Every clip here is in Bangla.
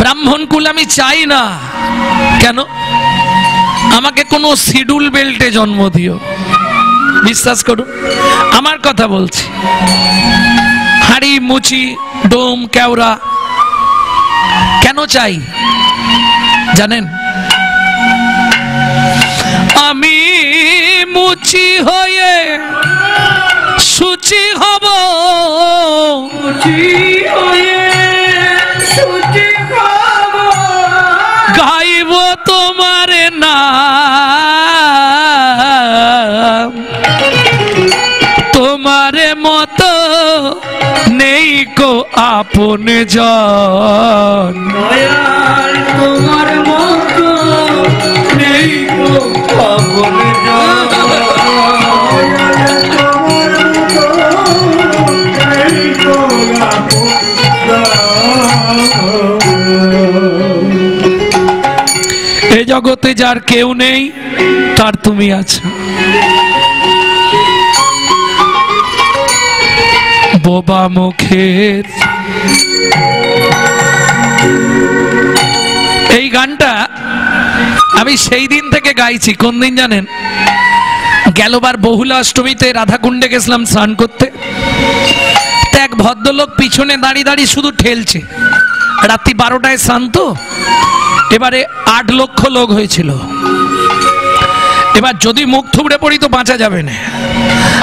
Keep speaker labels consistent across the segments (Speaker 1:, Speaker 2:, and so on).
Speaker 1: ব্রাহ্মণ কুল আমি চাই না। কেন? আমাকে কোনো শিডিউল বেল্টে জন্ম দিও, বিশ্বাস করুন আমার কথা বলছি। হাড়ি মুচি ডোম কেওড়া কেন চাই জানেন? আমি মুচি হয়ে সুচি হব, গাইব তোমার নাম, তোমার মতো নেই কো আপন জন,
Speaker 2: তোমার মতো নেই কো আপন জন।
Speaker 1: এই জগতে যার কেউ নেই তার তুমি আছো। বোবা মুখের এই গানটা আমি সেই দিন থেকে গাইছি। কোন দিন জানেন? গেলবার বহুলা অষ্টমীতে রাধাকুণ্ডে গেছিলাম স্নান করতে। এক ভদ্রলোক পিছনে দাঁড়িয়ে দাঁড়িয়ে শুধু ঠেলছে। রাত্রি 12টায় স্নান তো, এবারে 8 লক্ষ লোক হয়েছিল। এবার যদি মুখ থুবড়ে পড়ি তো বাঁচা যাবে না।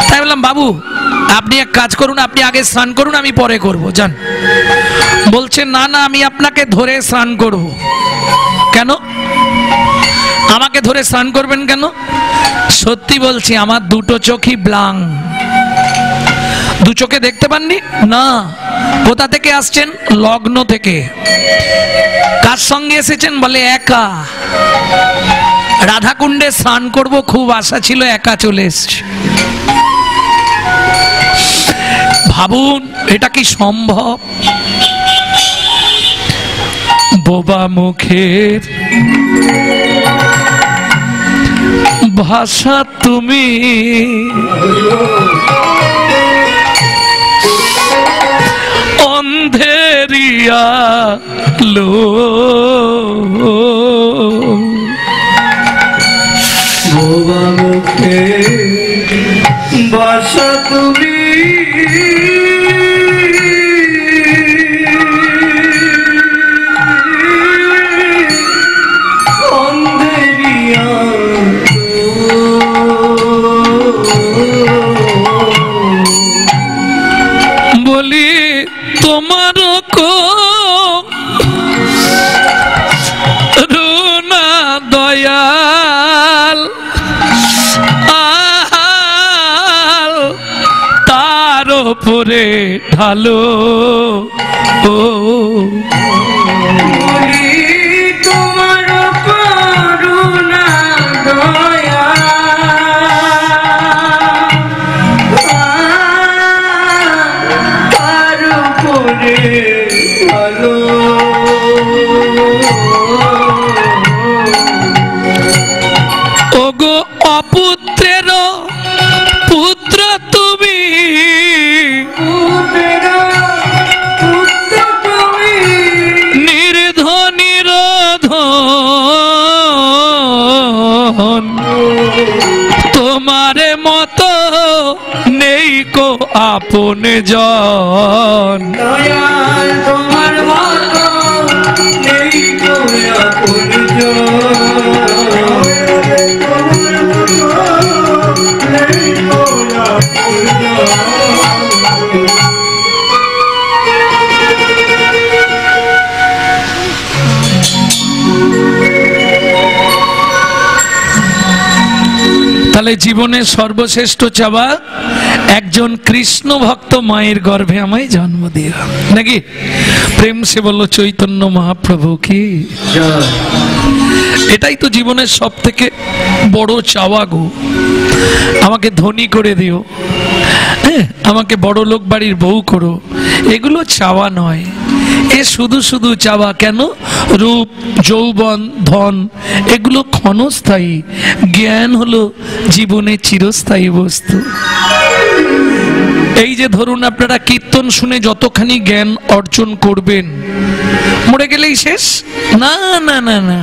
Speaker 1: তাই বললাম বাবু আপনি এক কাজ করুন, আপনি আগে স্নান করুন, আমি পরে করব, যান। বলছে না না আমি আপনাকে ধরে স্নান করব। কেন আমাকে ধরে স্নান করবেন কেন? সত্যি বলছি আমার দুটো চোখই ব্লাং। দু চোখে দেখতে পাননি না। কোথা থেকে আসছেন? লগ্ন থেকে। কার সঙ্গে এসেছেন? বলে একা। রাধাকুণ্ডে স্নান করব খুব আশা ছিল, একা চলে এসছে। ভাবুন এটা কি সম্ভব? বোবা মুখের ভাষা তুমি, অন্ধেরিয়া লো,
Speaker 2: বোবা মুখের ভাষা তুমি, অন্ধেরিয়া
Speaker 1: বলি তোমার কো রুনা দয়াল আল তার উপরে ঢালো, ও
Speaker 2: বলি তোমার করুণা দয়া, তার উপরে ভালো।
Speaker 1: ওগো অপুত্রের পুত্র তুমি, নির্ধনির ধন, তোমার মতো নেই কো আপন জন,
Speaker 2: দয়াল তোমার মতো নেই কো আপন জন।
Speaker 1: তাহলে জীবনের সর্বশ্রেষ্ঠ চাওয়া একজন কৃষ্ণ ভক্ত মায়ের গর্ভে আমায় জন্ম দিও, নাকি? প্রেম সে বললো চৈতন্য মহাপ্রভু কি। এটাই তো জীবনের সব থেকে বড় চাওয়া গো। আমাকে ধনী করে দিও, হ্যাঁ আমাকে বড় লোক বাড়ির বউ করো, এগুলো চাওয়া নয়। এ শুধু শুধু চাওয়া কেন? রূপ যৌবন ধন এগুলো ক্ষণস্থায়ী, জ্ঞান হলো জীবনের চিরস্থায়ী বস্তু। এই যে ধরুন আপনারা কীর্তন শুনে যতখানি জ্ঞান অর্জন করবেন, মরে গেলেই শেষ? না না না না,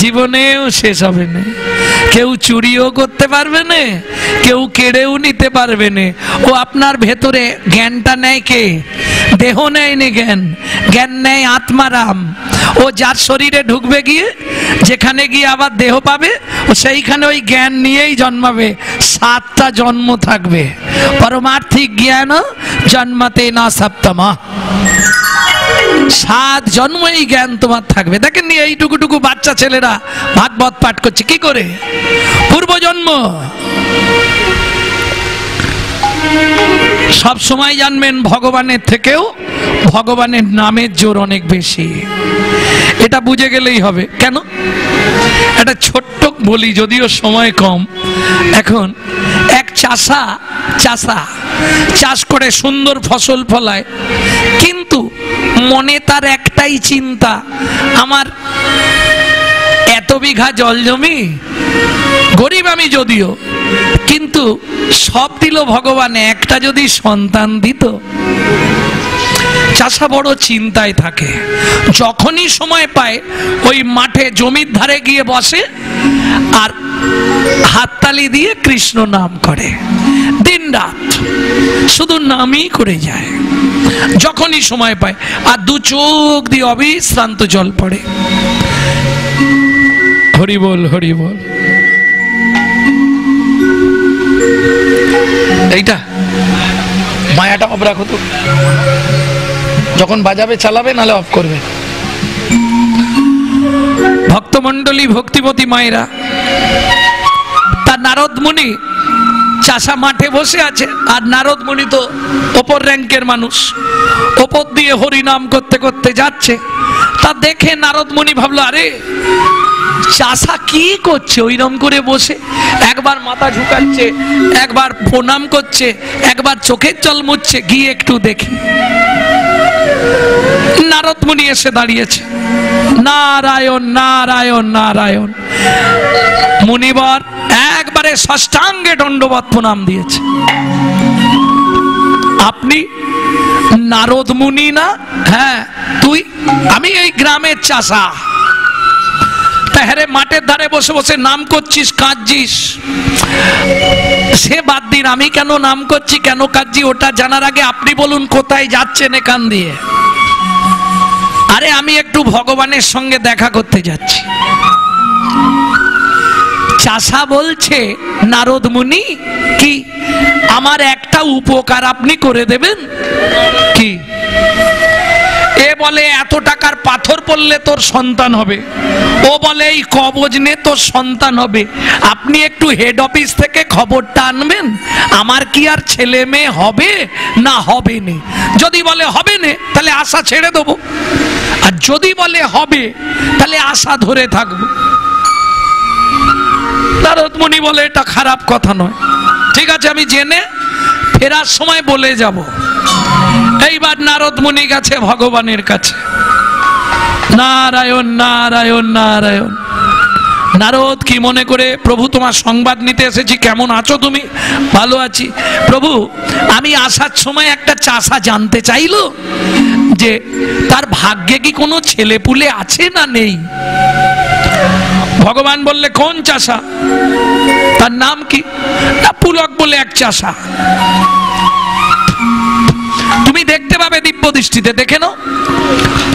Speaker 1: জীবনেও শেষ হবে না। কেউ চুরিও করতে পারবে না, কেউ কেড়েও নিতে পারবে না। ও আপনার ভেতরে জ্ঞানটা নেয় কে? দেহ নেয়নি জ্ঞান, জ্ঞান নেয় আত্মারাম। ও যার শরীরে ঢুকবে গিয়ে, যেখানে গিয়ে আবার দেহ পাবে, ও সেইখানে ওই জ্ঞান নিয়েই জন্মাবে। 7টা জন্ম থাকবে। পারমার্থিক জ্ঞান জন্মতে না সপ্তমা, 7 জন্ম এই জ্ঞান তোমার থাকবে। দেখেন নি এইটুকুটুকু বাচ্চা ছেলেরা ভাগবত পাঠ করছে কি করে? পূর্বজন্ম। সব সময় জানবেন ভগবানের থেকেও ভগবানের নামের জোর অনেক বেশি। এটা বুঝে গেলেই হবে। কেন? একটা ছোট্ট বলি, যদিও সময় কম। এখন এক চাষা চাষ করে সুন্দর ফসল ফলায়, কিন্তু মনে তার একটাই চিন্তা, আমার এত বিঘা জল জমি, গরিব আমি যদিও, কিন্তু সব দিল ভগবান, একটা যদি সন্তান দিত। চাষা বড় চিন্তায় থাকে। যখনই সময় পায় ওই মাঠে জমির ধারে গিয়ে বসে আর হাততালি দিয়ে কৃষ্ণ নাম করে। দিন রাত শুধু নামই করে যায়, যখনই সময় পায়। আর 2 চোখ দিয়ে অবিশ্রান্ত জল পড়ে। হরি বল, হরি বল। এইটা মায়াটা অফ রাখো তো, যখন বাজাবে চালাবে, নালে অফ করবে। ভক্তমন্ডলী, ভক্তিপতি মায়েরা, তার নারদ মুনি চাষা মাঠে বসে আছে, আর নারদ মুনি তো ওপর র্যাঙ্কের মানুষ, ওপর দিয়ে হরি নাম করতে করতে যাচ্ছে। তা দেখে নারদ মুনি ভাবলো, আরে চাষা কি করছে ওইরকম করে বসে? একবার মাথা ঝুঁকাচ্ছে, একবার প্রণাম করছে, একবার চোখের জল মুছছে, গিয়ে একটু দেখি। নারদ মুনি এসে দাঁড়িয়েছে। নারায়ণ নারায়ণ নারায়ণ। মুনিবর একবারে ষষ্ঠাঙ্গে দণ্ডবত প্রণাম দিয়েছে। আপনি নারদ মুনি না? হ্যাঁ। তুই? আমি এই গ্রামের চাষা। তাহলে মাঠের ধারে বসে বসে নাম করছিস, কাঁদছিস, সে বাদ দিন। আমি কেন নাম করছি, কেন কাঁদছি, ওটা জানার আগে আপনি বলুন কোথায় যাচ্ছেন এখান দিয়ে? আরে আমি একটু ভগবানের সঙ্গে দেখা করতে যাচ্ছি। চাষা বলছে, নারদ মুনি কি আমার একটা উপকার আপনি করে দেবেন? কি? এ বলে এত টাকার পাথর পড়লে তোর সন্তান হবে, ও বলে এই কবজ নে তোর সন্তান হবে। আপনি একটু হেড অফিস থেকে খবরটা আনবেন, আমার কি আর ছেলে মেয়ে হবে না হবে না? যদি বলে হবে না, তাহলে আশা ছেড়ে দেবো, আর যদি বলে হবে, তাহলে আশা ধরে থাকবো। নারদ মুনি বলে, এটা খারাপ কথা নয়, ঠিক আছে, আমি জেনে ফেরার সময় বলে যাব। এইবার নারদ মুনি গেছে ভগবানের কাছে। নারায়ণ নারায়ণ নারায়ণ। নারদ কি মনে করে, প্রভু তোমার সংবাদ নিতে এসেছি, কেমন আছো তুমি? ভালো আছি প্রভু। আমি আসার সময় একটা চাষা জানতে চাইলো যে তার ভাগ্যে কি কোনো ছেলে পুলে আছে না নেই। ভগবান বললে, কোন চাষা? তার নাম কি? না, পুলক বলে এক চাষা। তুমি দেখতে পাবে দিব্য দৃষ্টিতে, দেখে নাও,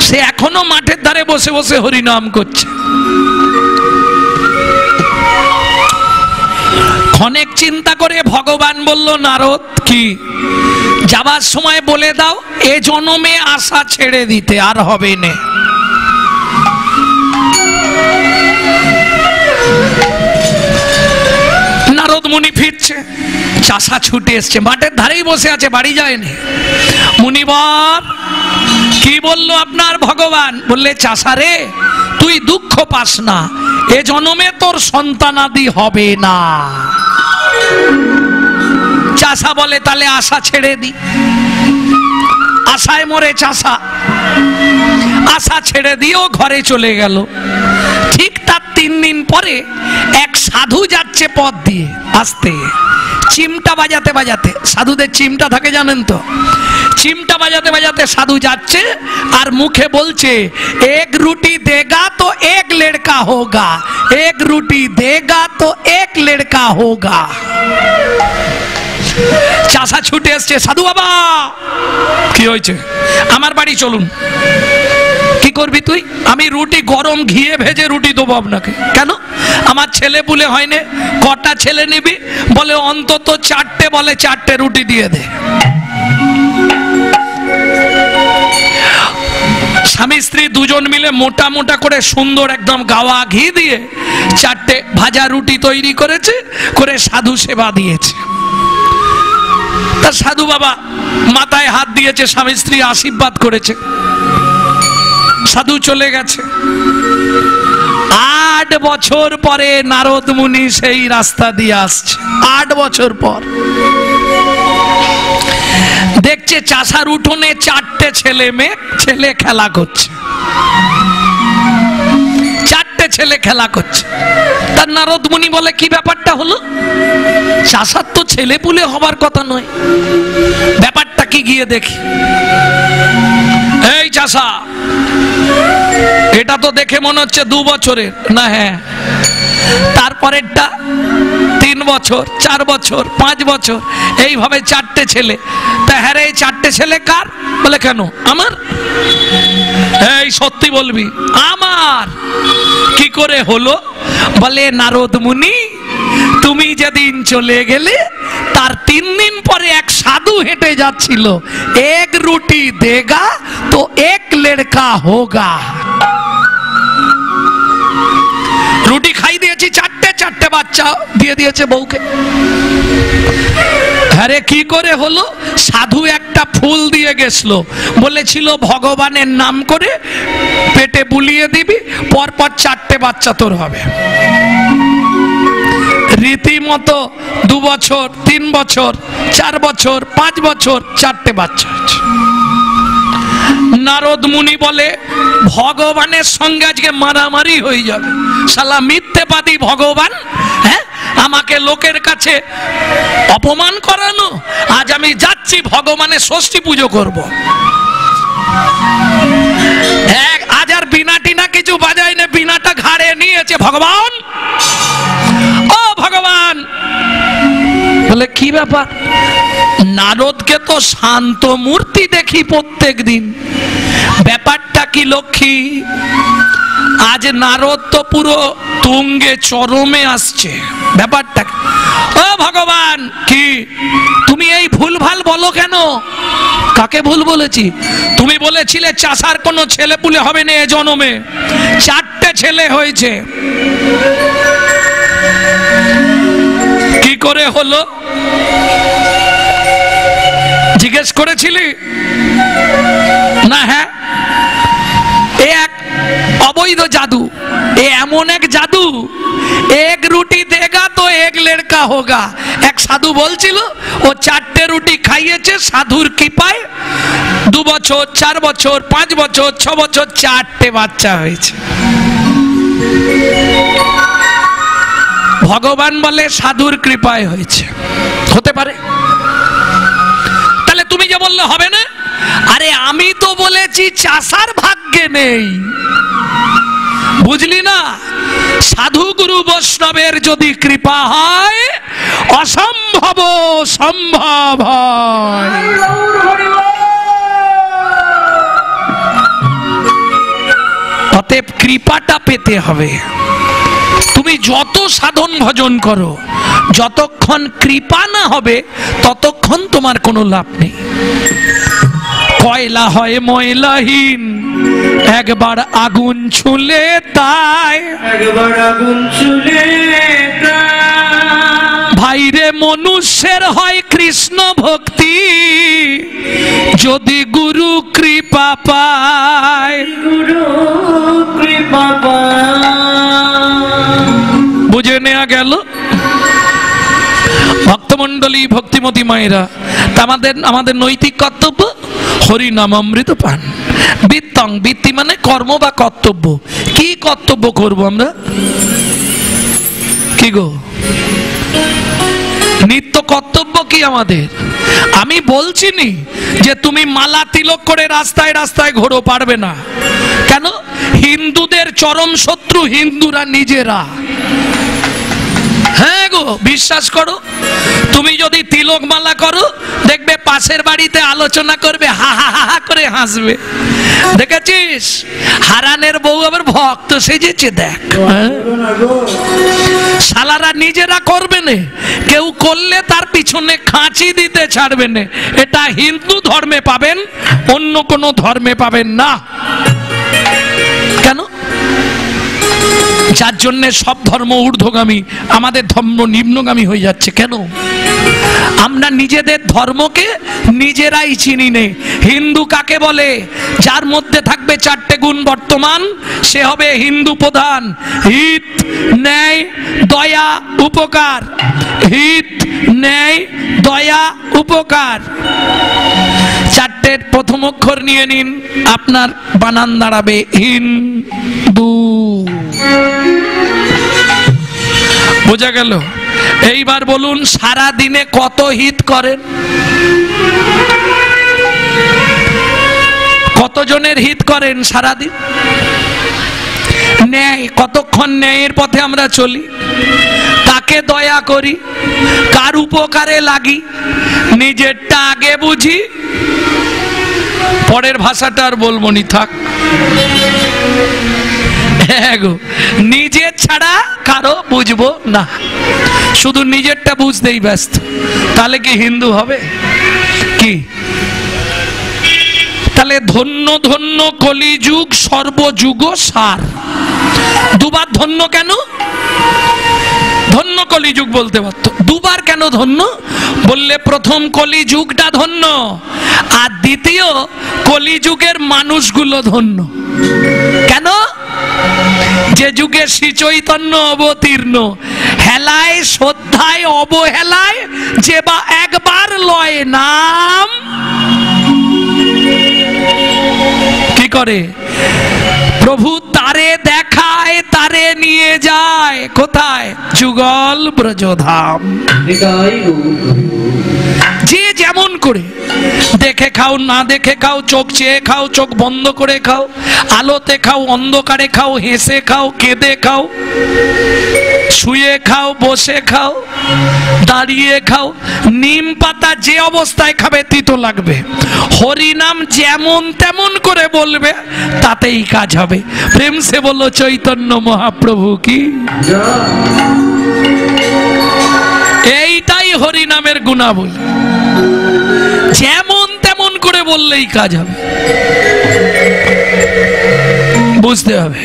Speaker 1: সে এখনো মাঠের ধারে বসে বসে হরিনাম করছে। অনেক চিন্তা করে ভগবান বলল, নারদ কি যাবার সময় বলে দাও এ জন্মে আশা ছেড়ে দিতে, আর হবে না। নারদ মুনি ফিরছে, চাষা ছুটে এসছে, মাঠের ধারেই বসে আছে, বাড়ি যায়নি। মুনিবর কি বললো আপনার ভগবান? বললে, চাষা রে তুই দুঃখ পাস না, এ জন্মে তোর সন্তানাদি হবে না। চাষা বলে, তাহলে আশা ছেড়ে দি। আশায় মরে চাষা, আশা ছেড়ে দিয়েও ঘরে চলে গেল। ঠিক তার 3 দিন পরে এক সাধু যাচ্ছে পথ দিয়ে আসতে, চিমটা বাজাতে বাজাতে, সাধুদের চিমটা থাকে জানেন তো, চিমটা বাজাতে বাজাতে সাধু যাচ্ছে আর মুখে বলছে, এক রুটি দেগা তো এক লড়কা হোগা, এক রুটি দেগা তো এক লড়কা হোগা। চাষা ছুটে এসছে, সাধু বাবা কি হয়েছে? আমার বাড়ি চলুন। কি করবি তুই? আমি রুটি গরম ঘিয়ে ভেজে রুটি দেবো আপনাকে। কেন? আমার ছেলে পুলে হয়নি। কটা ছেলে নিবি? বলে অন্তত 4টে। বলে 4টে রুটি দিয়ে দে। স্বামী স্ত্রী দুজন মিলে মোটা মোটা করে সুন্দর একদম গাওয়া ঘি দিয়ে 4টে ভাজা রুটি তৈরি করেছে, করে সাধু সেবা দিয়েছে। তা সাধু বাবা মাথায় হাত দিয়েছে, স্বামী স্ত্রী আশীর্বাদ করেছে, সাধু চলে গেছে। 8 বছর পরে নারদ মুনি সেই রাস্তা দিয়ে আসছে। 8 বছর পর দেখছে চাষার উঠোনে 4টে ছেলে মেয়ে, ছেলে খেলা করছে, 4টে ছেলে খেলা করছে। তার নারদ মুনি বলে, কি ব্যাপারটা হলো? চাষার তো ছেলে পুলে হবার কথা নয়, ব্যাপারটা কি গিয়ে দেখি। এই চাষা, এটা তো দেখে মনে হচ্ছে 2 বছরের না? হ্যাঁ। তারপরেরটা 3 বছর, 4 বছর, 5 বছর, এইভাবে 4টে ছেলে। তা হ্যাঁ রে, এই 4টে ছেলে কার? বলে কেন আমার? এই সত্যি বলবি আমার। কি করে হলো? বলে নারদ মুনি, তুমি যেদিন চলে গেলে তার 3 দিন পরে এক সাধু হেঁটে যাচ্ছিল, এক রুটি দেগা তো এক লড়কা হোগা। রুটি খাই দিয়েছি 4টে বাচ্চা দিয়ে দিয়েছে বউকে। আরে কি করে হলো? সাধু একটা ফুল দিয়ে গেছিল, বলেছিল ভগবানের নাম করে পেটে বুলিয়ে দিবি, পরপর 4টে বাচ্চা তোর হবে। রীতিমতো 2 বছর, 3 বছর, 4 বছর, 5 বছর, 4টে বাচ্চা হয়েছে। নারদ মুনি বলে, ভগবানের সঙ্গে আজকে মারামারি হয়ে যাবে, শালা মিথ্যেবাদী ভগবান। হ্যাঁ, আমাকে লোকের কাছে অপমান করানো। আজ আমি যাচ্ছি ভগবানের ষষ্ঠী পুজো করব। আজ আর বিনা টিনা কিছু বাজাই না, বিনাটা ঘাড়ে নিয়েছে। ভগবান, ও ভগবান। বলে কি ব্যাপার? নারদকে তো শান্ত মূর্তি দেখি প্রত্যেক দিন, ব্যাপারটা কি লক্ষ্মী? আজ নারদ তো পুরো তুঙ্গে চরমে আসছে, ব্যাপারটা। ও ভগবান, কি তুমি এই ভুলভাল বলো কেন? কাকে ভুল বলেছি? তুমি বলেছিলে চাষার কোনো ছেলে পুলে হবে না এ জন্মে, 4টে ছেলে হয়েছে। কি করে হলো জিজ্ঞেস করেছিলি না? হ্যাঁ, এ এক অবৈধ জাদু, এ এমন এক জাদু, এক রুটি দেগা তো এক লড়কা হোগা। এক সাধু বলছিল, ও 4টে রুটি খাইয়েছে সাধুর কৃপায়, 2 বছর, 4 বছর, 5 বছর, 6 বছর, 4টে বাচ্চা হয়েছে। ভগবান বলে সাধুর কৃপায় হয়েছে। হতে পারে। তাহলে তুমি যে বললে হবে না, আরে আমি তো বলেছি চাষার ভাগ্যে নেই, বুঝলি না? সাধু গুরু বৈষ্ণবের যদি কৃপা হয়, অসম্ভব সম্ভব হয়। অতএব কৃপাটা পেতে হবে। তুমি যত সাধন ভজন করো, যতক্ষণ কৃপা না হবে ততক্ষণ তোমার কোনো লাভ নেই। কয়লা হয় ময়লাহীন, একবার আগুন ছুলে তাই,
Speaker 2: একবার আগুন ছুলে
Speaker 1: ভাইরে মনুষ্যের হয় কৃষ্ণ ভক্তি, যদি গুরু কৃপা পায়।
Speaker 2: গুরু কৃপা
Speaker 1: বুঝে নেওয়া গেল ভক্তমণ্ডলী, ভক্তিমতী মায়েরা। আমাদের নৈতিক কর্তব্য হরি নাম অমৃত পান। বৃত্তং, বৃত্তি মানে কর্ম বা কর্তব্য। কি কর্তব্য করব আমরা? কি গো, নিত্য কর্তব্য কি আমাদের? আমি বলছি নি যে তুমি মালা তিলক করে রাস্তায় রাস্তায় ঘোরো, পারবে না। কেন? হিন্দুদের চরম শত্রু হিন্দুরা নিজেরা। হ্যাঁ গো, বিশ্বাস করো, তুমি যদি তিলক মালা করো দেখবে পাশের বাড়িতে আলোচনা করবে, হা হা হা করে হাসবে। দেখেছিস হারানের বউ আবার ভক্ত সেজেছে, দেখ। শালারা নিজেরা করবে না, কেউ করলে তার পিছনে খাঁচি দিতে ছাড়বে না। এটা হিন্দু ধর্মে পাবেন, অন্য কোনো ধর্মে পাবেন না। কেন? যার জন্য সব ধর্ম ঊর্ধ্বগামী, আমাদের ধর্ম নিম্নগামী হয়ে যাচ্ছে। কেন? আমরা নিজেদের ধর্মকে নিজেরাই চিনি নে। হিন্দু কাকে বলে? যার মধ্যে থাকবে 4টে গুণ বর্তমান, সে হবে হিন্দু প্রধান। হিত, ন্যায়, দয়া, উপকার। হিত, ন্যায়, দয়া, উপকার। 4টের প্রথম অক্ষর নিয়ে নিন, আপনার বানান দাঁড়াবে হিন্দু। বোঝা গেল? এইবার বলুন, সারা দিনে কত হিত করেন? কতজনের হিত করেন সারাদিন? ন্যায়, কতক্ষণ ন্যায়ের পথে আমরা চলি? কাকে দয়া করি? কার উপকারে লাগি? নিজেরটা আগে বুঝি, পরের ভাষাটা আর বলবো নি, থাক। নিজের ছাড়া কারো বুঝবো না, শুধু নিজেরটা বুঝতেই ব্যস্ত। তাহলে কি হিন্দু হবে? কি? তাহলে ধন্য ধন্য কলিযুগ সর্বযুগ সার। দুবার ধন্য কেন? ধন্য কলিযুগ বলতে পারত, দুবার কেন ধন্য বললে? প্রথম কলিযুগটা ধন্য, আর দ্বিতীয় কলিযুগের মানুষগুলো ধন্য। কেন? যে যুগে শ্রী চৈতন্য অবতীর্ণ, হেলায় শ্রদ্ধায় অবহেলায় যে বা একবার লয় নাম, কি করে? প্রভু তারে দেখায়, তারে নিয়ে যায় কোথায়? যুগল ব্রজধাম। যে যেমন করে, দেখে খাও, না দেখে খাও, চোখ চেয়ে খাও, চোখ বন্ধ করে খাও, আলোতে খাও, অন্ধকারে খাও, হেসে খাও, কেঁদে খাও, শুয়ে খাও, বসে খাও, দাঁড়িয়ে খাও, নিম পাতা যে অবস্থায় খাবে তিতো লাগবে। হরিনাম যেমন তেমন করে বলবে, তাতেই কাজ হবে। প্রেম সে বলো চৈতন্য মহাপ্রভু কি। এইটাই হরিনামের গুণাবলী, যেমন তেমন করে বললেই কাজ হবে। বুঝতে হবে।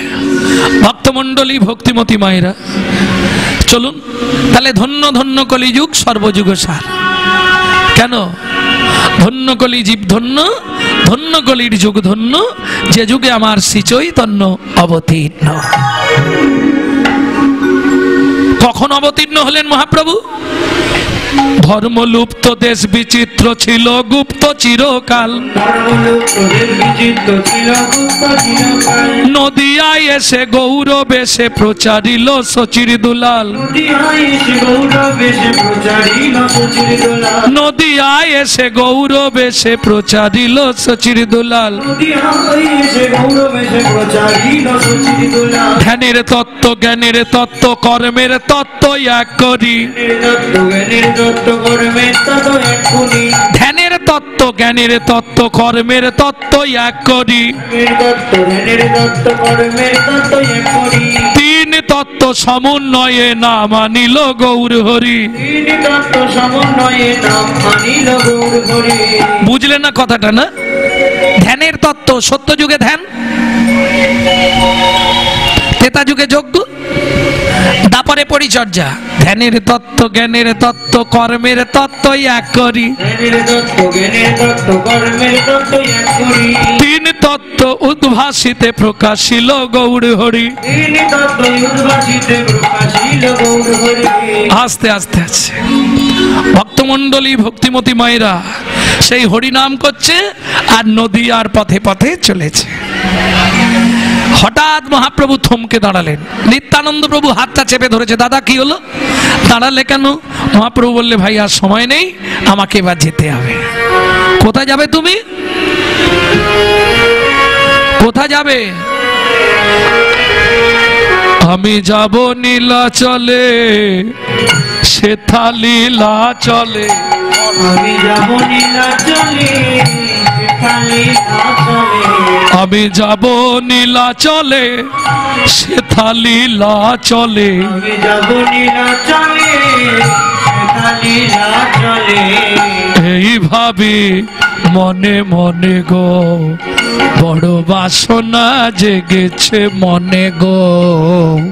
Speaker 1: ভক্তমণ্ডলী, ভক্তিমতী মায়েরা, চলুন তাহলে ধন্য ধন্য কলিযুগ সর্বযুগ সার। কেন? ধন্য কলি জীব ধন্য, ধন্য কলির যুগ ধন্য, যে যুগে আমার শ্রী চৈতন্য অবতীর্ণ। কখন অবতীর্ণ হলেন মহাপ্রভু? ধর্মলুপ্ত দেশ বিচিত্র ছিল গুপ্ত চিরকাল, নদিয়ায় এসে গৌরব এসে প্রচারিল সচির দুলাল, নদিয়ায় এসে গৌরব এসে প্রচারিল সচির দুলাল। ধ্যানের তত্ত্ব, জ্ঞানের তত্ত্ব, কর্মের তত্ত্ব এক করি। ধ্যানের তত্ত্ব, জ্ঞানের তত্ত্ব, কর্মের তত্ত্ব এক করি। তিন তত্ত্ব সমন্বয়ে নাম আনিল গৌর হরি। বুঝলেন না কথাটা? না, ধ্যানের তত্ত্ব, সত্য যুগে ধ্যান, ত্রেতা যুগে যজ্ঞ, তারপরে পরিচর্যা। ধ্যানের তত্ত্ব, জ্ঞানের তত্ত্ব, কর্মের তত্ত্ব এক করি। তিন তত্ত্ব উদ্ভাসিতে প্রকাশিল গৌর হরি। আস্তে আস্তে আছে ভক্তমণ্ডলী, ভক্তিমতী মায়েরা, সেই হরিনাম করছে আর নদী আর পথে পথে চলেছে। হঠাৎ মহাপ্রভু থমকে দাঁড়ালেন। নিত্যানন্দ প্রভু হাতটা চেপে ধরেছে, দাদা কি হলো, দাঁড়ালে কেন? মহাপ্রভু বললে, ভাই আর সময় নেই, আমাকে এবার যেতে হবে। কোথায় যাবে তুমি? কোথায় যাবে? আমি যাব নীলাচলে, সেথা লীলা চলে।
Speaker 2: আমি যাব নীলাচলে, সেথা লীলা চলে।
Speaker 1: আমি যাব নীলাচলে, সেথা লীলা চলে।
Speaker 2: আমি যাব নীলাচলে, সেথা লীলা চলে।
Speaker 1: এই ভাবি মনে মনে গো, বড় বাসনা জেগেছে মনে গো।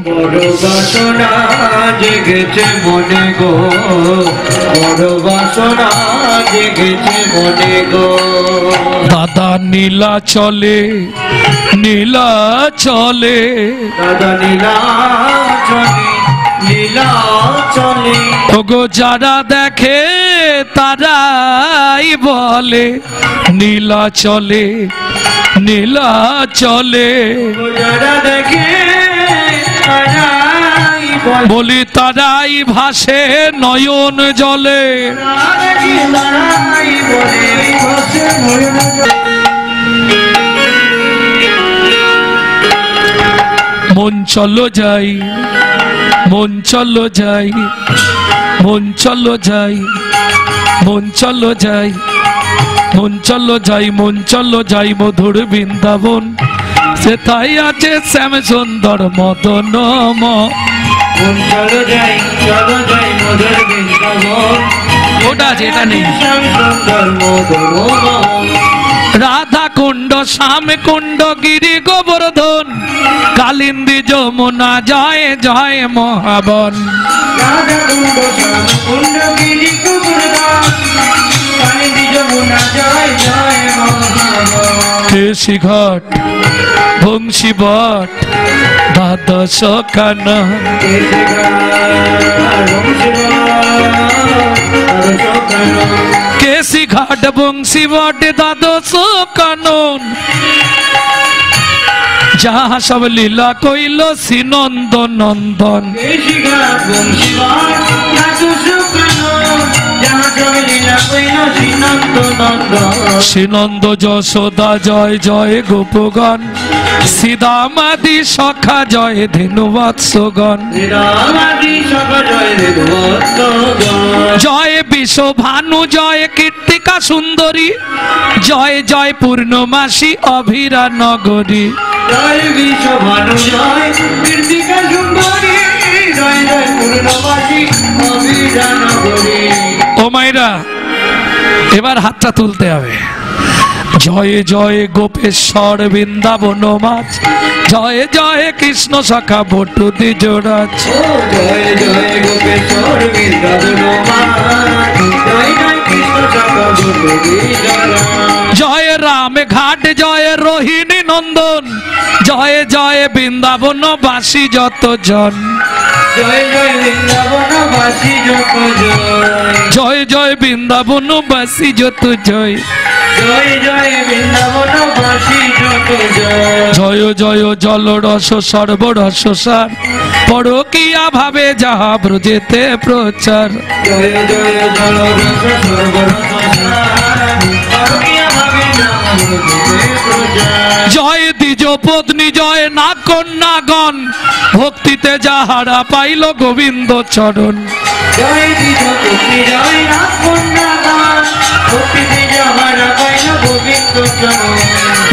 Speaker 2: বড় বাসনা জেগেছে মনে গো, বড় বাসনা জেগেছে মনে গো।
Speaker 1: দাদা নীলা চলে, নীলা চলে।
Speaker 2: দাদা নীলা চলে, লীলা চলে।
Speaker 1: ওগো যারা দেখে তারাই বলে, নীলা চলে, নীলা চলে।
Speaker 2: যারা দেখে তারাই বলে,
Speaker 1: বলি তারাই ভাসে নয়ন জলে।
Speaker 2: তারাই বলে, ভাসে নয়ন জলে।
Speaker 1: মন চলো যাই, মন চলো যাই, মন চলো যাই, মন চলো যাই, মন চলো যাই, মন চলো যাই মধুর বৃন্দাবন। সেথাই আছে শ্যাম সুন্দর মদন।
Speaker 2: মন চলো যাই, চলো যাই মধুর বৃন্দাবন।
Speaker 1: ওটা আছে, এটা নেই।
Speaker 2: শ্যাম সুন্দর মদন।
Speaker 1: রাধা কুণ্ড, শ্যাম কুণ্ড, গিরি গোবর্ধন, কালিন্দী যমুনা, জয় জয় মহাবন।
Speaker 2: রাধা কুণ্ড, শ্যাম কুণ্ড, গিরি গোবর্ধন, কালিন্দী যমুনা, জয় জয় মহাবন।
Speaker 1: কেশি ঘাট, বংশী বট, দ্বাদশ কানা। কেশি ঘাট, বংশী বট, দ্বাদশ কানন, যাহা সব লীলা কইল শ্রীনন্দ নন্দন। শ্রীনন্দ যশোদা জয় জয় গোপগণ, শ্রীদামাদি সখা জয় ধেনুবৎসগণ। জয় বিশ্বভানু, জয় কীর্তিকা সুন্দরী, জয় জয় পূর্ণমাসী অভিরা নগরী।
Speaker 2: জয় বিশ্বভানু, জয় কীর্তিকা সুন্দরী, জয় জয় পূর্ণমাসী অভিরা নগরী।
Speaker 1: ও মাইরা, এবার হাতটা তুলতে হবে। জয় জয় গোপেশ্বর বৃন্দাবন মাছ, জয় জয় কৃষ্ণ শাখা বটু দ্বিজরাজ।
Speaker 2: জয় জয় গোপেশ্বর বৃন্দাবন মাছ, জয় জয় কৃষ্ণ শাখা বটু দ্বিজরাজ।
Speaker 1: জয় রাম ঘাট, জয় রোহিণী নন্দন, জয় জয় বৃন্দাবন বাসী যত জন।
Speaker 2: জয় জয় বৃন্দাবন বাসী যত জয়।
Speaker 1: জয় জয় বৃন্দাবন বাসী যত জয়।
Speaker 2: জয় জয় বৃন্দাবন বাসী যত জয়।
Speaker 1: জয় জয় জল রস সর্বরস সার, পরকিয়া ভাবে যাহা ব্রজেতে প্রচার।
Speaker 2: জয় জয় জল রস সর্বরস সার, পরকিয়া ভাবে যাহা ব্রজেতে প্রচার।
Speaker 1: জয় দ্বিজ পত্নী, জয় না কন্যাগণ, ভক্তিতে যাহারা পাইল গোবিন্দ চরণ।
Speaker 2: জয় দ্বিজ পত্নী, জয় না কন্যাগণ, ভক্তিতে যাহারা পাইল গোবিন্দ চরণ।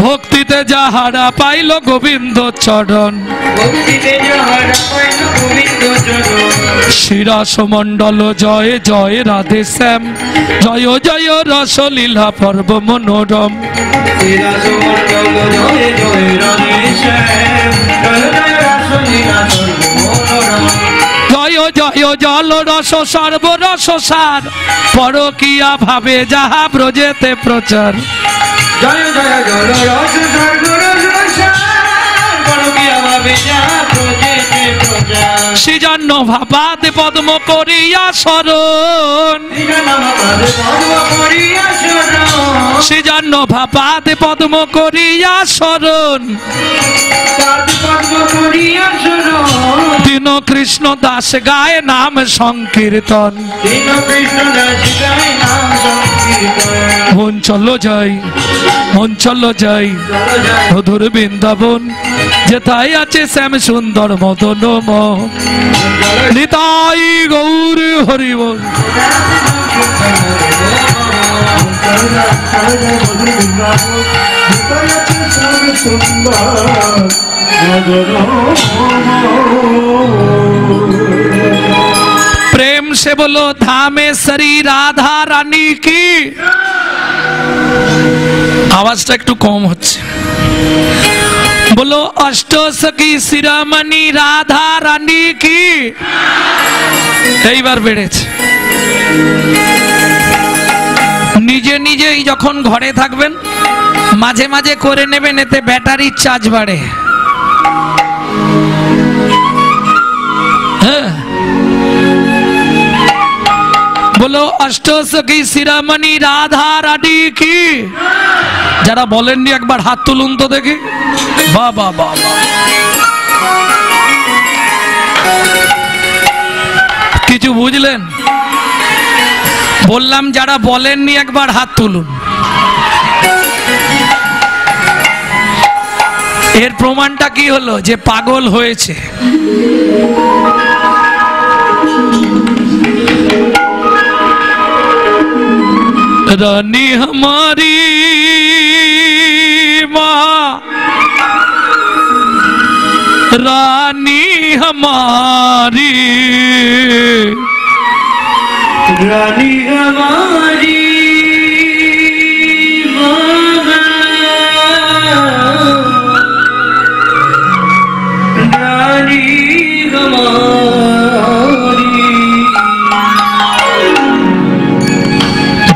Speaker 1: ভক্তিতে যাহারা পাইল গোবিন্দ চরণ।
Speaker 2: ভক্তিতে যাহারা পাইল গোবিন্দ চরণ।
Speaker 1: শিরাস মণ্ডল জয় জয় রাধে শ্যাম, জয় জয় রসলীলা পর্ব মনোরম।
Speaker 2: শ্রীরাসমণ্ডল জয় জয় রাধে শ্যাম, জয় জয় রাসলীলা সর্বমনোরম।
Speaker 1: জয় জয় জল রস সর্বরস সার, পরকিয়া ভাবে যাহা ব্রজেতে প্রচার।
Speaker 2: জয় জয় জল রস সর্বরস সার, পরকিয়া ভাবে যাহা ব্রজেতে প্রচার।
Speaker 1: সৃজন্য ভাবাদ পদ্ম করিয়া শরণ,
Speaker 2: শ্রীরাম পদ পদ্ম করিয়া
Speaker 1: সে জন্য ভাপাতে পদ্ম করিয়া শরণ দীন কৃষ্ণ দাস গায় নাম সংকীর্তন মন চলো যাই মন চলো যাই মধুর বৃন্দাবন যেথায় আছে শ্যাম সুন্দর মদন মোহন নিতাই গৌর হরি বল प्रेम से बोलो धामेश्वरी राधा रानी की आवाजটা একটু কম হচ্ছে बोलो अष्टसखी शिरोमणि राधा रानी की এইবার বেড়েছে নিজে নিজেই যখন ঘরে থাকবেন মাঝে মাঝে করে নেবেন এতে ব্যাটারির চার্জ বাড়ে बोलो अष्टसखी शिरोमणि राधा रानी की যারা বলেননি একবার হাত তুলুন তো দেখি বাহ বাহ বাহ কিছু বুঝলেন বললাম যারা বলেননি একবার হাত তুলুন এর প্রমাণটা কি হলো যে পাগল হয়েছে रानी हमारी माँ रानी हमारी
Speaker 2: रानी हमारी रानी हमारी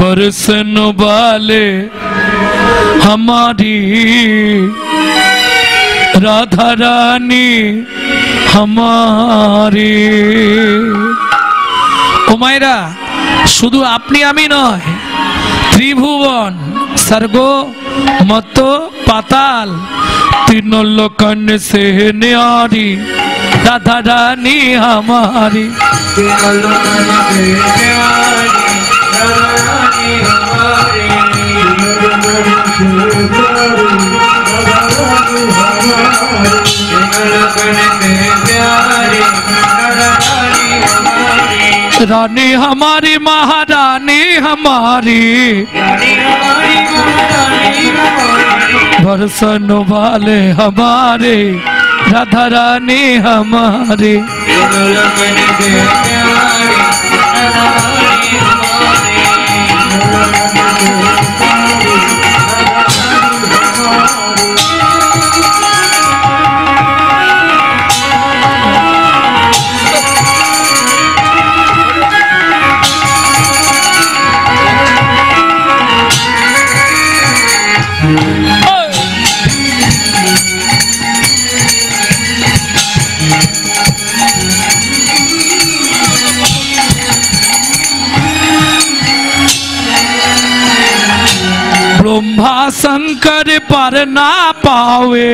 Speaker 1: बरसन वाले हमारी राधा रानी हमारी ও মায়েরা শুধু আপনি আমি নয় ত্রিভুবন স্বর্গ মত পাতাল तीन लोकन से न्यारी राधा रानी हमारी रानी हमारी महारानी हमारी बरसन वाले हमारे राधा रानी हमारी ब्रह्मा शंकर पर ना पावे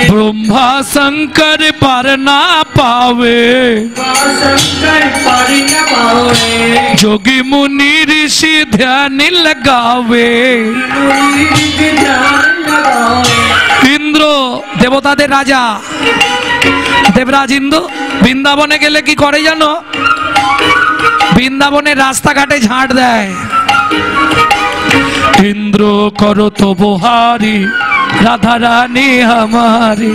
Speaker 1: ब्रह्मा शंकर पर ना पावे जोगी मुनि ऋषि ध्यान लगावे इंद्र देवताদের রাজা দেবরাজ ইন্দ্র বৃন্দাবনে গেলে কি করে জানো বৃন্দাবনের রাস্তাঘাটে ঝাঁট দেয় इंद्र करो तो बुहारी राधा रानी हमारी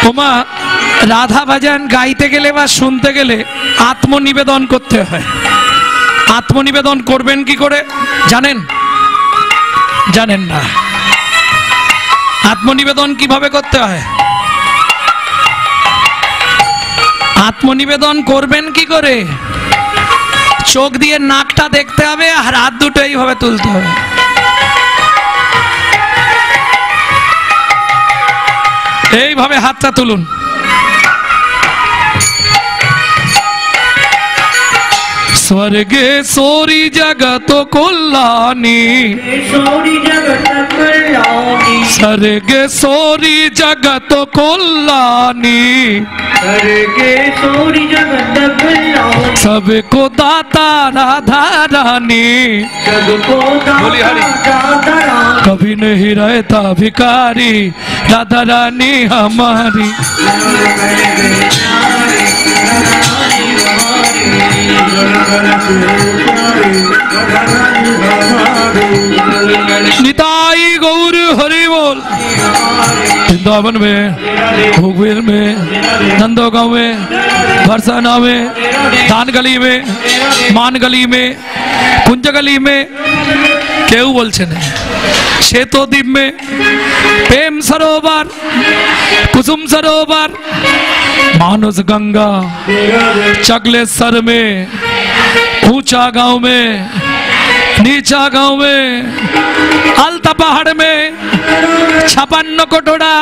Speaker 1: তোমা রাধা ভজন গাইতে গেলে বা শুনতে গেলে আত্মনিবেদন করতে হয়। আত্মনিবেদন করবেন কি করে জানেন? জানেন না? আত্মনিবেদন কিভাবে করতে হয়? আত্মনিবেদন করবেন কি করে? চোখ দিয়ে নাকটা দেখতে হবে আর হাত দুটো এইভাবে তুলতে হবে। এইভাবে হাতটা তুলুন। স্বর্গে সোরি জগত কল্যাণী, স্বর্গে সোরি জগত কল্যাণী, सबको दाता राधा रानी, बोली हरि। कभी नहीं रहता भिखारी राधा रानी हमारी। निताई गौर हरि बोल। वृंदावन में, भोगवीर में, नंदोगांव में, बरसाना में, दान गली में, मान गली में, कुंज गली में, केउ बोलছে না, श्वेतद्वीप में, प्रेम सरोवर, कुसुम सरोवर, मानस गंगा, चकलेश्वर में, ऊंचा गांव में, नीचा गांव में, अलता पहाड़ में, 56 कोटोड़ा,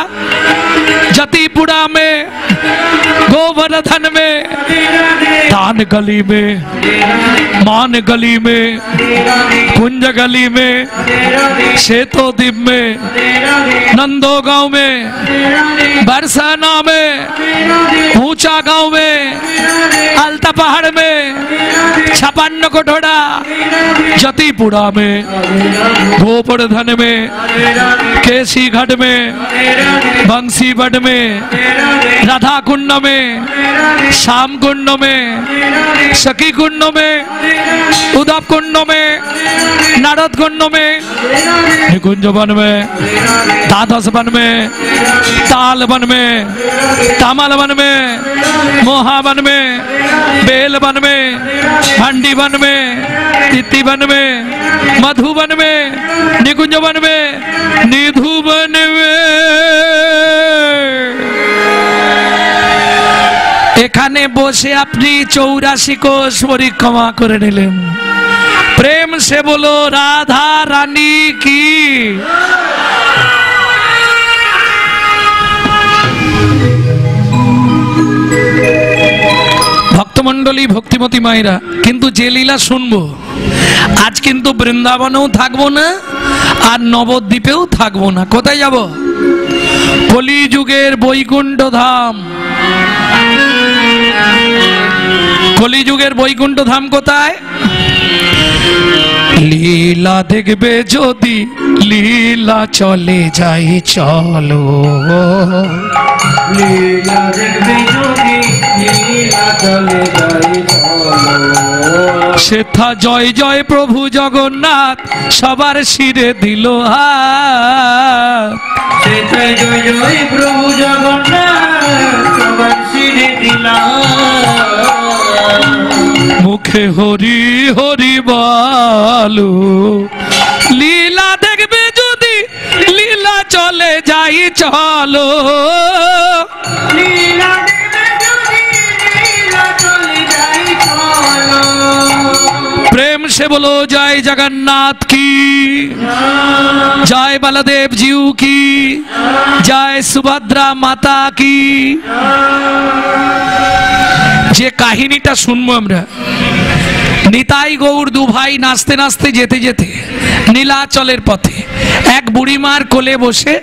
Speaker 1: जतीपुरा में, गोवर्धन में, दान गली में, मान गली में, कुंज गली में, श्वेतद्वीप में, नंदोगांव में, बरसाना में, ऊंचा गांव में, अलता पहाड़ में, 56 कोटोड़ा, जतीपुरा में, गोवर्धन में, केसी घाट में, बंसी बट में, राधा कुंड में, श्याम कुंड में, सखी कुंड में, उद्धव कुंड में, नारद कुंड में, निकुंज वन में, द्वादश वन में, ताल वन में, तामल वन में, मोहा वन में, बेल वन में, भंडी वन में, तित्ती वन में, मधु वन में, निकुंज वन में, निधु वन में। এখানে বসে আপনি 84 কোষ পরিক্রমা করে নিলেন। প্রেম সে বলো রাধা রানী কি। ভক্তমণ্ডলী, ভক্তিমতী মায়েরা, কিন্তু যে লীলা শুনবো আজ কিন্তু বৃন্দাবনেও থাকবো না আর নবদ্বীপেও থাকবো না। কোথায় যাব? কলিযুগের বৈকুণ্ঠ ধাম। কলিযুগের বৈকুণ্ঠ ধাম কোথায়? লীলা দেখবে যদি লীলা চলে যাই চলো, লীলা দেখবে যদি লীলা চলে যাই চলো, সেথা জয় জয় প্রভু জগন্নাথ সবার শিরে দিল হাত। সেথা জয় জয় প্রভু জগন্নাথ সবার শিরে দিল মুখে হরি হরি বলো। লীলা দেখবে যদি লীলা চলে যাই চলো, লীলা দেখবে যদি লীলা চলে যাই চলো। प्रेम से बोलो जय जगन्नाथ की, जय बलदेव जीव की, जय सुभद्रा माता की। যে কাহিনীটা শুনবো আমরা, নিতাই গৌর দু ভাই নাচতে নাচতে যেতে যেতে নীলাচলের পথে এক বুড়িমার কোলে বসে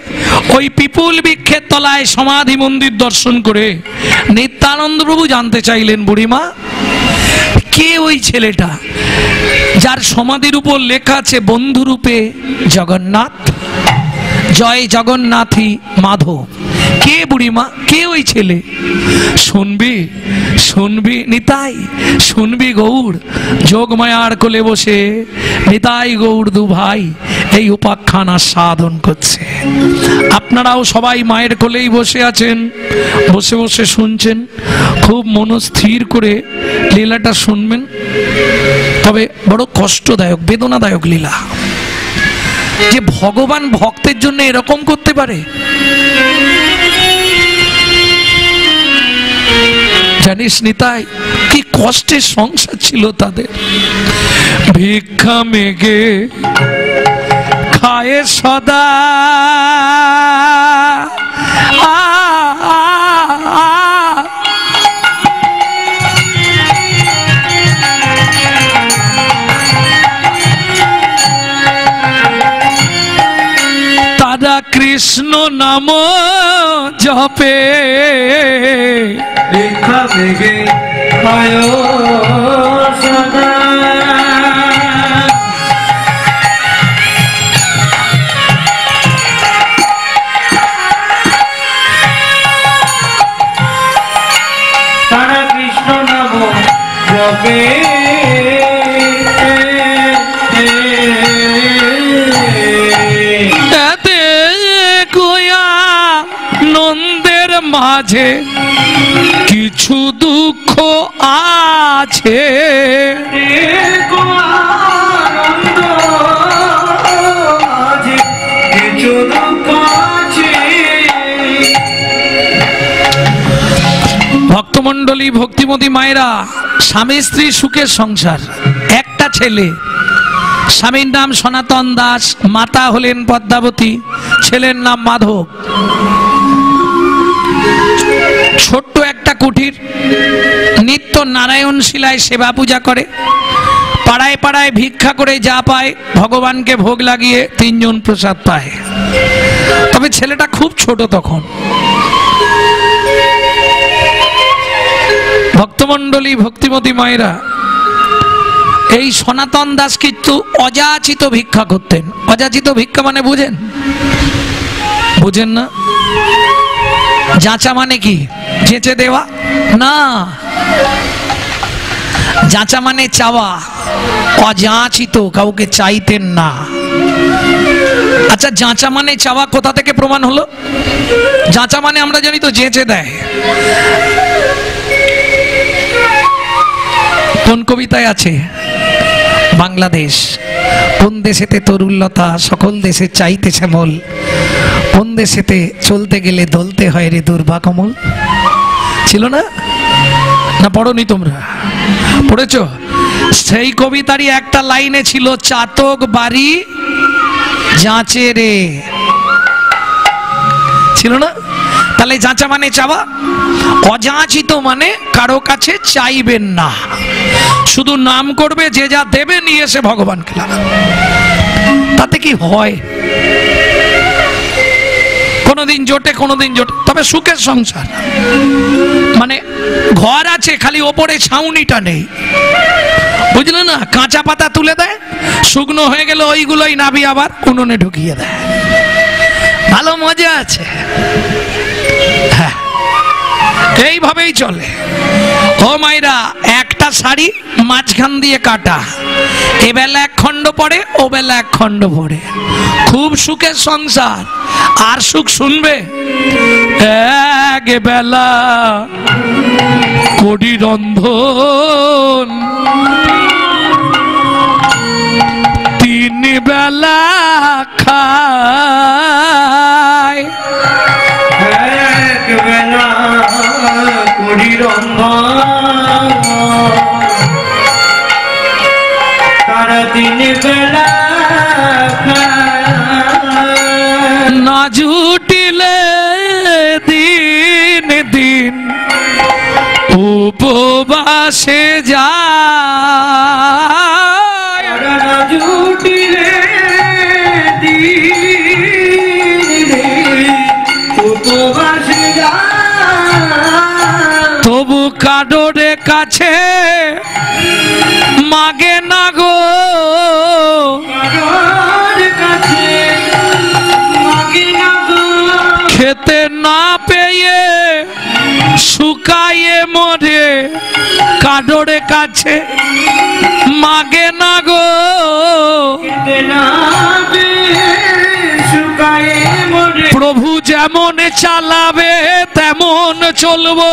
Speaker 1: ওই পিপুল বৃক্ষের তলায় সমাধি মন্দির দর্শন করে নিত্যানন্দ প্রভু জানতে চাইলেন, বুড়িমা কে ওই ছেলেটা যার সমাধির উপর লেখা আছে বন্ধুরূপে জগন্নাথ, জয় জগন্নাথী মাধব। কে বুড়িমা, কে ওই ছেলে? শুনবি শুনবি নিতাই, শুনবি গৌড়, যোগমায়ার কোলে বসে নিতাই গৌড় দু ভাই এই উপাখ্যান সাধন করছে। আপনারাও সবাই মায়ের কোলেই বসে আছেন, বসে বসে শুনছেন, খুব মনস্থির করে লীলাটা শুনবেন। তবে বড় কষ্টদায়ক, বেদনাদায়ক লীলা, যে ভগবান ভক্তের জন্য এরকম করতে পারে। জানিস নিতাই কি কষ্টের সংসার ছিল তাদের। ভিক্ষা মেঘে খায়ে সদা, তারা কৃষ্ণ নাম জপে,
Speaker 2: ভিক্ষা মেঘে খায় সদা। তারা কৃষ্ণ নাম জপে,
Speaker 1: নন্দের মাঝে কিছু দুঃখ আছে,
Speaker 2: কিছু দুঃখ আছে।
Speaker 1: ভক্তমণ্ডলী, ভক্তিমতী মায়েরা, স্বামী স্ত্রী সুখের সংসার, একটা ছেলে, স্বামীর নাম সনাতন দাস, মাতা হলেন পদ্মাবতী, ছেলের নাম মাধব। ছোট্ট একটা কুঠির, নিত্য নারায়ণ শিলায় সেবা পূজা করে, পাড়ায় পাড়ায় ভিক্ষা করে যা পায় ভগবানকে ভোগ লাগিয়ে তিনজন প্রসাদ পায়। তবে ছেলেটা খুব ছোট তখন। ভক্তমণ্ডলী, ভক্তিমতী মায়েরা, এই সনাতন দাস কিন্তু অযাচিত ভিক্ষা করতেন। অযাচিত ভিক্ষা মানে বুঝেন? বুঝেন না? যাচা মানে কি? যেচে দেওয়া না, যাচা মানে চাওয়া। অযাচিত, কাউকে চাইতেন না। আচ্ছা, যাচা মানে চাওয়া কোথা থেকে প্রমাণ হলো? যাচা মানে আমরা জানি তো যেচে দেয়। কোন কবিতায় আছে? বাংলাদেশ কোন দেশেতে তরুল্লতা, সকল দেশে চাইতে শ্যামল, কোন দেশেতে চলতে গেলে দলতে হয় রে দুর্বা কমল। ছিল না? না পড়নি তোমরা? পড়েছো? সেই কবিতারই একটা লাইনে ছিল, চাতক বাড়ি যাচে রে। ছিল না? তাহলে যাচা মানে চাওয়া, অযাচিত মানে কারো কাছে চাইবেন না, শুধু নাম করবে, যে যা দেবে নিয়ে এসে ভগবানকে লাগাবে। তাতে কি হয়? কোনোদিন জোটে, কোনোদিন জোটে, তবে সুখের সংসার। মানে ঘর আছে, খালি ওপরে ছাউনিটা নেই, বুঝলে না? কাঁচা পাতা তুলে দেয়, শুকনো হয়ে গেলে ওইগুলোই নাবি আবার উনুনে ঢুকিয়ে দেয়। ভালো মজা আছে। হ্যাঁ, এইভাবেই চলে। ও মাইরা, একটা শাড়ি মাঝখান দিয়ে কাটা, এ বেলা এক খণ্ড পড়ে, ও বেলা এক খণ্ড পড়ে, খুব সুখের সংসার। আর সুখ শুনবে? এক বেলা কড়ি রন্ধন, তিন বেলা খায়,
Speaker 2: এক বেলা কড়ি রন্ধন, তারা তিন বেলা
Speaker 1: না জুটিলে দিন দিন উপবাসে যায়,
Speaker 2: জুটিলে উপবাসে যায়,
Speaker 1: তবু কাডোরে কাছে মাগে না গো, খেতে না পেয়ে শুকায়ে মরে কাডরে কাছে মাগে না গো। প্রভু যেমন চালাবে তেমন চলবো।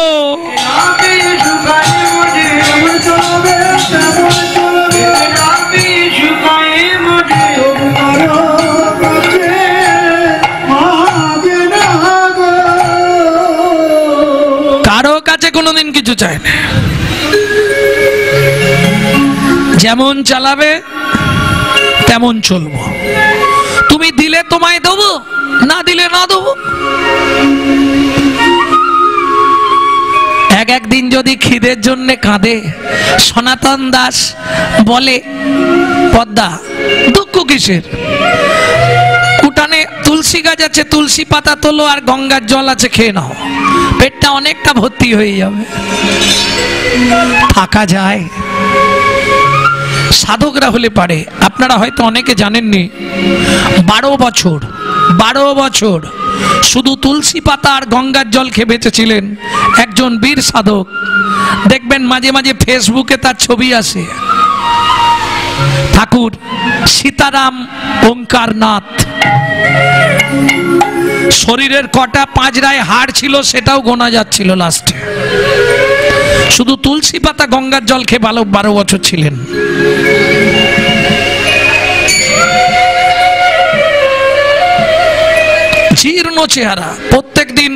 Speaker 1: কারো কাছে কোনোদিন কিছু চায় না, যেমন চালাবে তেমন চলবো। তুমি দিলে তোমায় দেবো, না দিলে না দেবো। একদিন যদি খিদের জন্য কাঁদে, সনাতন দাস বলে পদ্মা দুঃখ কিসের, উঠানে তুলসী গাছ আছে, তুলসী পাতা তোলো আর গঙ্গার জল আছে, খেয়ে নাও, পেটটা অনেকটা ভর্তি হয়ে যাবে। থাকা যায়, সাধকরা হলে পারে। আপনারা হয়তো অনেকে জানেননি, 12 বছর শুধু তুলসী পাতা আর গঙ্গার জল খেয়ে বেঁচেছিলেন একজন বীর সাধক। দেখবেন মাঝে মাঝে ফেসবুকে তার ছবি আসে, ঠাকুর সীতারাম ওঙ্কারনাথ। শরীরের কটা পাঁজরায় হাড় ছিল সেটাও গোনা যাচ্ছিল লাস্টে, শুধু তুলসী পাতা গঙ্গার জল খেয়ে 12 বছর ছিলেন। জীর্ণ চেহারা, প্রত্যেক দিন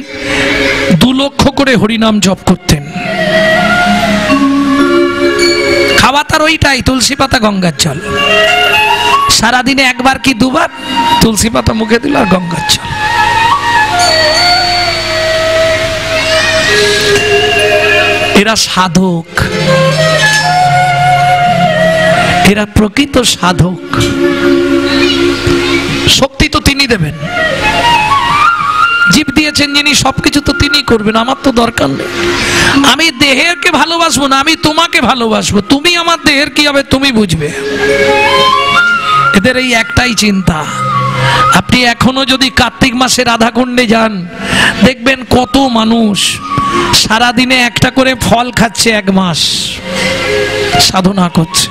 Speaker 1: 2 লক্ষ করে হরিনাম জপ করতেন। খাওয়া তার ওইটাই, তুলসী পাতা গঙ্গার জল। সারাদিনে একবার কি দুবার তুলসী পাতা মুখে দিল আর গঙ্গার জল। এরা সাধক, এরা প্রকৃত সাধক। শক্তি তো তিনি দেবেন, জীব দিয়েছেন যিনি, সবকিছু তো তিনি করবেন, আমার তো দরকার নেই। আমি দেহেরকে ভালোবাসবো না, আমি তোমাকে ভালোবাসবো, তুমি আমার দেহের কি হবে তুমি বুঝবে। এদের এই একটাই চিন্তা। আপনি এখনো যদি কার্তিক মাসে রাধাকুণ্ডে যান, দেখবেন কত মানুষ সারাদিনে একটা করে ফল খাচ্ছে, 1 মাস সাধনা করছে।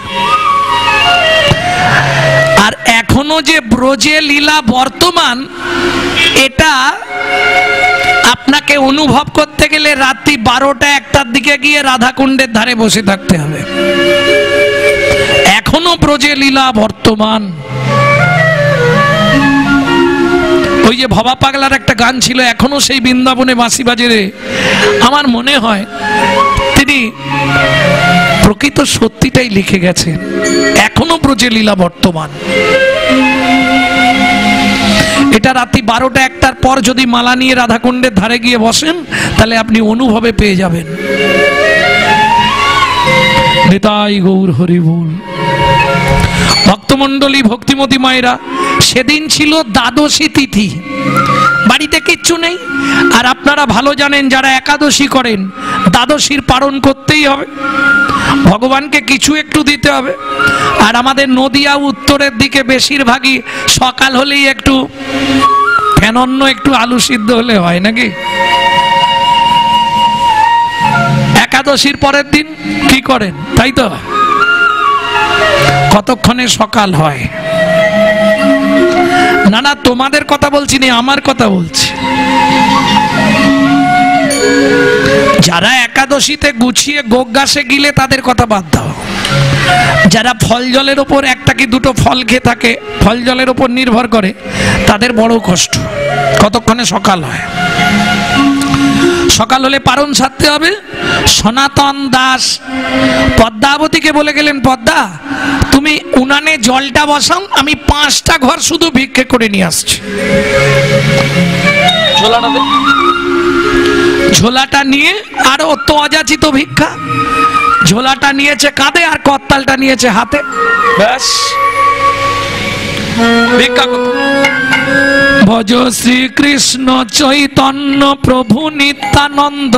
Speaker 1: আর এখনো যে ব্রজে লীলা বর্তমান, এটা আপনাকে অনুভব করতে গেলে রাত্রি 12টা-1টার দিকে গিয়ে রাধাকুণ্ডের ধারে বসে থাকতে হবে। এখনো ব্রজে লীলা বর্তমান। ওই যে ভবা পাগলার একটা গান ছিল, এখনো সেই বৃন্দাবনে বাঁশি বাজে রে। আমার মনে হয় তিনি প্রকৃত সত্যিটাই লিখে গেছেন, এখনো ব্রজে লীলা বর্তমান। এটা রাত্রি 12টা-1টার পর যদি মালা নিয়ে রাধাকুণ্ডের ধারে গিয়ে বসেন, তাহলে আপনি অনুভবে পেয়ে যাবেন। নিতাই গৌর হরি বল। ভক্তমণ্ডলী, ভক্তিমতী মায়েরা, সেদিন ছিল দ্বাদশী তিথি, বাড়িতে কিচ্ছু নেই। আর আপনারা ভালো জানেন, যারা একাদশী করেন, দ্বাদশীর পালন করতেই হবে, ভগবানকে কিছু একটু দিতে হবে। আর আমাদের নদিয়া উত্তরের দিকে বেশিরভাগই সকাল হলেই একটু ফেনন্ন, একটু আলু সিদ্ধ হলে হয় নাকি। একাদশীর পরের দিন কি করেন, তাই তো? কতক্ষণে সকাল হয়? না না, তোমাদের কথা বলছি না, আমার কথা বলছি। যারা একাদশীতে গুছিয়ে গোগ্রাসে গিলে তাদের কথা বাদ দাও। যারা ফল জলের ওপর 1টা কি 2টো ফল খেয়ে থাকে, ফল জলের ওপর নির্ভর করে, তাদের বড় কষ্ট। কতক্ষণে সকাল হয়? সকাল হলে পারণ সারতে হবে। সনাতন দাস পদ্মাবতীকে বলে গেলেন, পদ্মা তুমি উনানে জলটা বসাও, আমি 5টা ঘর শুধু ভিক্ষে করে নিয়ে আসছি। ঝোলাটা নিয়ে, আর অত অযাচিত ভিক্ষা, ঝোলাটা নিয়েছে কাঁধে আর করতালটা নিয়েছে হাতে, ব্যাস ভিক্ষা করতে। ভজ শ্রীকৃষ্ণ চৈতন্য প্রভু নিত্যানন্দ,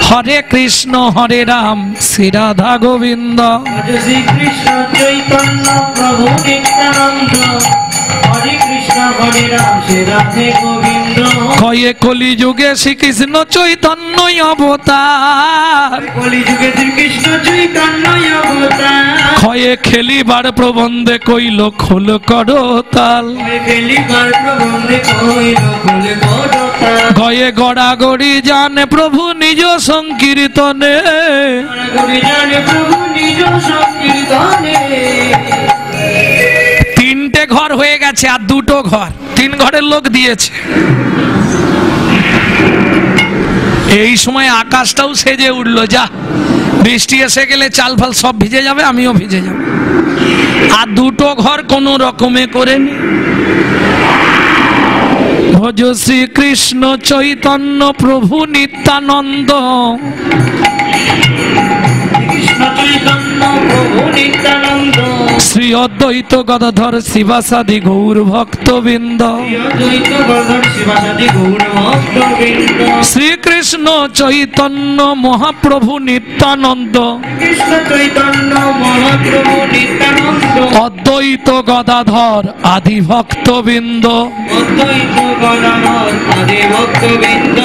Speaker 1: হরে কৃষ্ণ হরে রাম শ্রী রাধা গোবিন্দ।
Speaker 2: শ্রীকৃষ্ণ চৈতন্য প্রভু নিত্যানন্দ, হরে কৃষ্ণ হরে রাম শ্রী রাধে গোবিন্দ।
Speaker 1: কয়ে কলি যুগে শ্রীকৃষ্ণ চৈতন্য অবতার,
Speaker 2: কলিযুগে শ্রীকৃষ্ণ চৈতন্য অবতার,
Speaker 1: ক্ষয়ে খেলিবার প্রবন্ধে কইল খোল করতাল,
Speaker 2: খেলিবার প্রবন্ধে কইল খোল করতাল,
Speaker 1: গয়ে গড়াগড়ি জানে প্রভু নিজ সংকীর্তনে,
Speaker 2: গড়াগড়ি জানে প্রভু নিজ সংকীর্তনে।
Speaker 1: তিনটে ঘর হয়ে গেছে আর দুটো ঘর, 3 ঘরের লোক দিয়েছে। এই সময় আকাশটাও সেজে উঠলো, যা বৃষ্টি এসে গেলে চাল ফাল সব ভিজে যাবে, আমিও ভিজে যাব। আর দুটো ঘর কোনো রকমে করেনি। ভজ শ্রীকৃষ্ণ চৈতন্য প্রভু নিত্যানন্দ,
Speaker 2: কৃষ্ণ চৈতন্য প্রভু নিত্যানন্দ,
Speaker 1: শ্রী অদ্বৈত গদাধর শিবাসাদি গৌর ভক্তবৃন্দ,
Speaker 2: অদ্বৈত গদাধর শিবাসাদি গৌর ভক্তবৃন্দ,
Speaker 1: শ্রীকৃষ্ণ চৈতন্য মহাপ্রভু নিত্যানন্দ,
Speaker 2: কৃষ্ণ চৈতন্য মহাপ্রভু নিত্যানন্দ,
Speaker 1: অদ্বৈত গদাধর আদি ভক্তবৃন্দ।
Speaker 2: অদ্বৈত গদাধর আদি ভক্তবৃন্দ।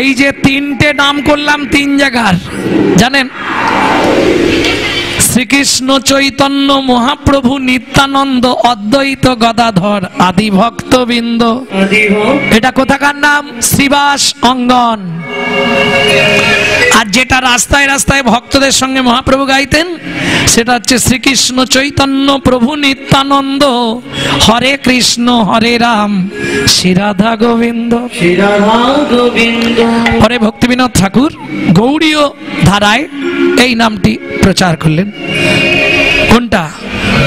Speaker 1: এই যে 3টে নাম করলাম 3 জায়গার, জানেন? শ্রীকৃষ্ণ চৈতন্য মহাপ্রভু নিত্যানন্দ, অদ্বৈত গদাধর আদি ভক্তবৃন্দ। এটা কোথাকার নাম? শ্রীবাস অঙ্গন। আর যেটা রাস্তায় রাস্তায় ভক্তদের সঙ্গে মহাপ্রভু গাইতেন, সেটা হচ্ছে শ্রীকৃষ্ণ চৈতন্য প্রভু নিত্যানন্দ, হরে কৃষ্ণ হরে রাম শ্রী রাধা গোবিন্দ। পরে ভক্তিবিনোদ ঠাকুর গৌড়ীয় ধারায় এই নামটি প্রচার করলেন। কোনটা?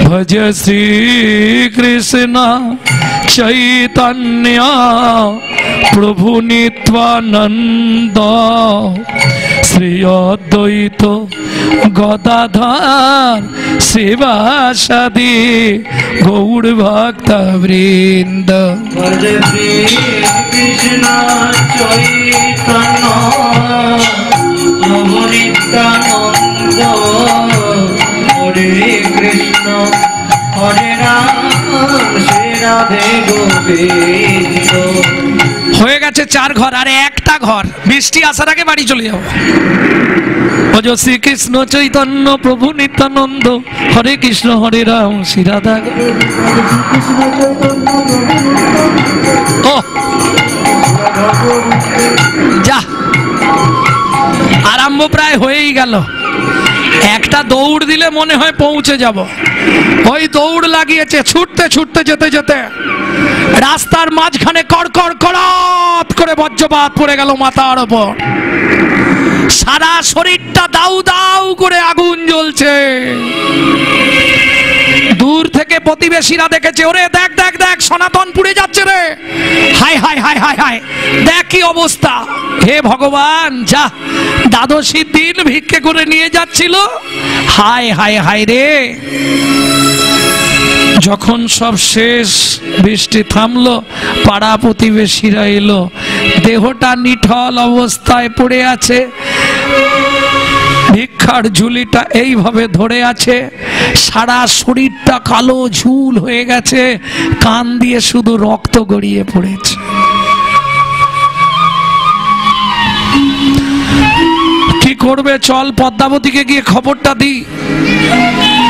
Speaker 1: ভজ শ্রী কৃষ্ণ চৈতন্য প্রভু নিত্যানন্দ, শ্রী অদ্বৈত গদাধর শিবাসাদি গৌর ভক্ত বৃন্দ।
Speaker 2: ভজ শ্রী কৃষ্ণ চৈতন্য প্রভু নিত্যানন্দ, হরে কৃষ্ণ হরে রাম শ্রী রাধে গোবিন্দ।
Speaker 1: হয়ে গেছে 4 ঘর, আর একটা ঘর। বৃষ্টি আসার আগে বাড়ি চলে যাবো। ভজ শ্রীকৃষ্ণ চৈতন্য প্রভু নিত্যানন্দ, হরে কৃষ্ণ হরে রাম শ্রী রাধা। ও যা, আরম্ভ প্রায় হয়েই গেল। একটা দৌড় দিলে মনে হয় পৌঁছে যাব। ওই দৌড় লাগিয়েছে, ছুটতে ছুটতে যেতে যেতে রাস্তার মাঝখানে কড়কড় কড়াত করে বজ্রপাত পড়ে গেল মাথার ওপর। সারা শরীরটা দাউ দাউ করে আগুন জ্বলছে। দূর থেকে প্রতিবেশীরা দেখেছে, ওরে দেখ দেখ দেখ, সনাতন পুড়ে যাচ্ছে রে, হায় হায় হায় হায় হায়, দেখ কি অবস্থা। হে ভগবান, যা দ্বাদশীর দিন ভিক্ষে করে নিয়ে যাচ্ছিল, হায় হায় হায় রে। যখন সব শেষ, বৃষ্টি থামলো, পাড়া প্রতিবেশীরা এলো, দেহটা নিঠল অবস্থায় পড়ে আছে, ভিক্ষার ঝুলিটা এইভাবে ধরে আছে, সারা শরীরটা কালো ঝুল হয়ে গেছে, কান দিয়ে শুধু রক্ত গড়িয়ে পড়েছে। কি করবে? চল পদ্মাবতীকে গিয়ে খবরটা দি।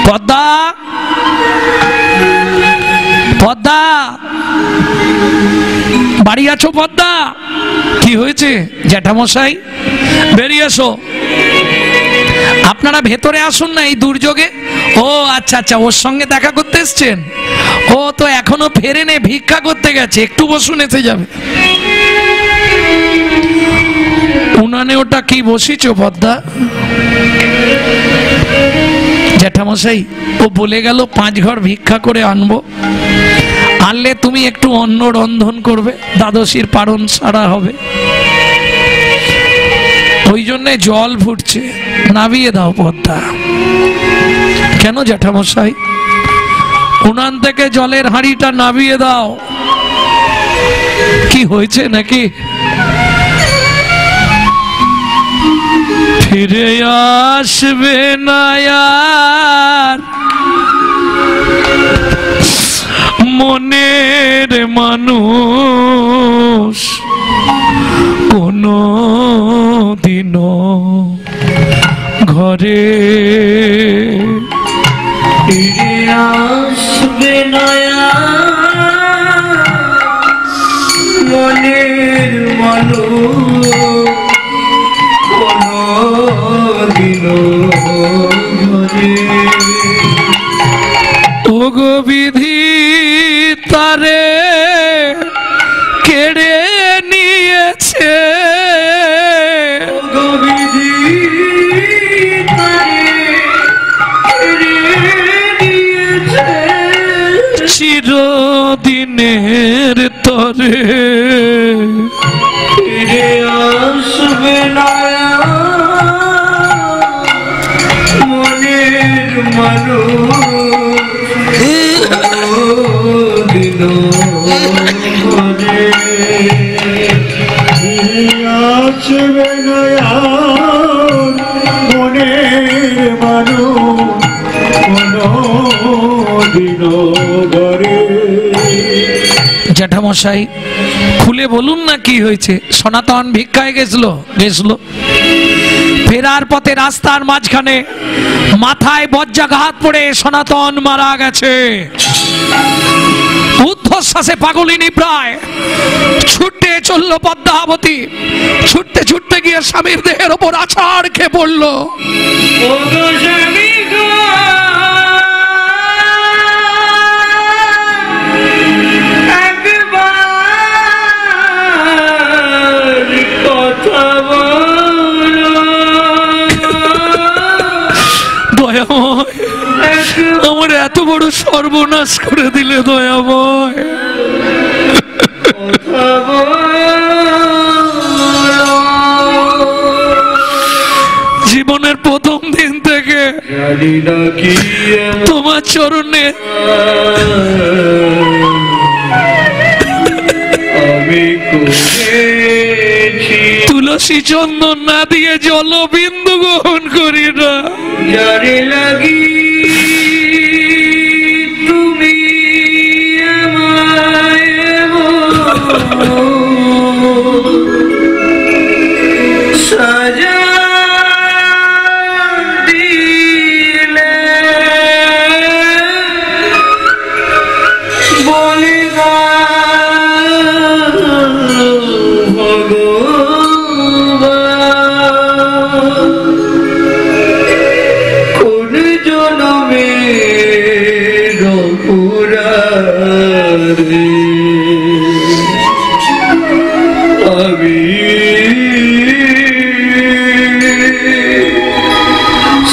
Speaker 1: পদ্মা, পদ্মা, বাড়ি আছো পদ্মা? কি হয়েছে জ্যাঠামশাই? বেরিয়ে এসো। আপনারা ভেতরে আসুন না এই দুর্যোগে। ও আচ্ছা আচ্ছা, ওর সঙ্গে দেখা করতে এসছেন? ও তো এখনো ফেরেনে, ভিক্ষা করতে গেছে, একটু বসুন, এসে যাবে। উনানে ওটা কি বসিছো পদ্মা? জ্যাঠামশাই, ও বলে গেল 5 ঘর ভিক্ষা করে আনবো, আনলে তুমি একটু অন্ন রন্ধন করবে, দ্বাদশীর পারণ সারা হবে, ওই জন্য জল ফুটছে, নামিয়ে দাও পদ্মা। কেন জ্যাঠামশাই? উনান থেকে জলের হাঁড়িটা নামিয়ে দাও। কি হয়েছে নাকি? ফিরে আসবে না আর মনের মানুষ কোনো দিনও ঘরে
Speaker 2: ফিরে আসবে নয়া মনের মানুষ কোনদিনও ঘরে।
Speaker 1: ওগো বিধি তারে কেড়ে নিয়েছে,
Speaker 2: ওগো বিধি তারে কেড়ে নিয়েছে,
Speaker 1: চিরদিনের তরে
Speaker 2: ফিরে আসবে না মনের মানুষ কোনদিনও ঘরে।
Speaker 3: আসবে না মনের মানুষ কোনদিনও ঘরে।
Speaker 1: জ্যাঠামশাই খুলে বলুন না কি হয়েছে? সনাতন ভিক্ষায় গেছিল, ফেরার পথে রাস্তার মাঝখানে মাথায় বজ্রাঘাত পড়ে সনাতন মারা গেছে। ঊর্ধ্বশ্বাসে পাগলিনী প্রায় ছুটে চললো পদ্মাবতী, ছুটতে ছুটতে গিয়ে স্বামীর দেহের ওপর আছাড় খেয়ে পড়লো।
Speaker 2: ওগো স্বামী গো, একবার কথা বলো,
Speaker 1: দয়াময়, আমার এত বড় সর্বনাশ করে দিলে দয়াময়।
Speaker 2: কথা বলো।
Speaker 1: জীবনের প্রথম দিন থেকে
Speaker 2: জানি না কি
Speaker 1: তোমার চরণে
Speaker 2: আমি করেছি,
Speaker 1: তুলসী চন্দন না দিয়ে জলবিন্দু গ্রহণ করি না।
Speaker 2: যারে লাগি তুমি আমায় সাজা দিলে, বলে কোন জনমে রঘুরারে আমি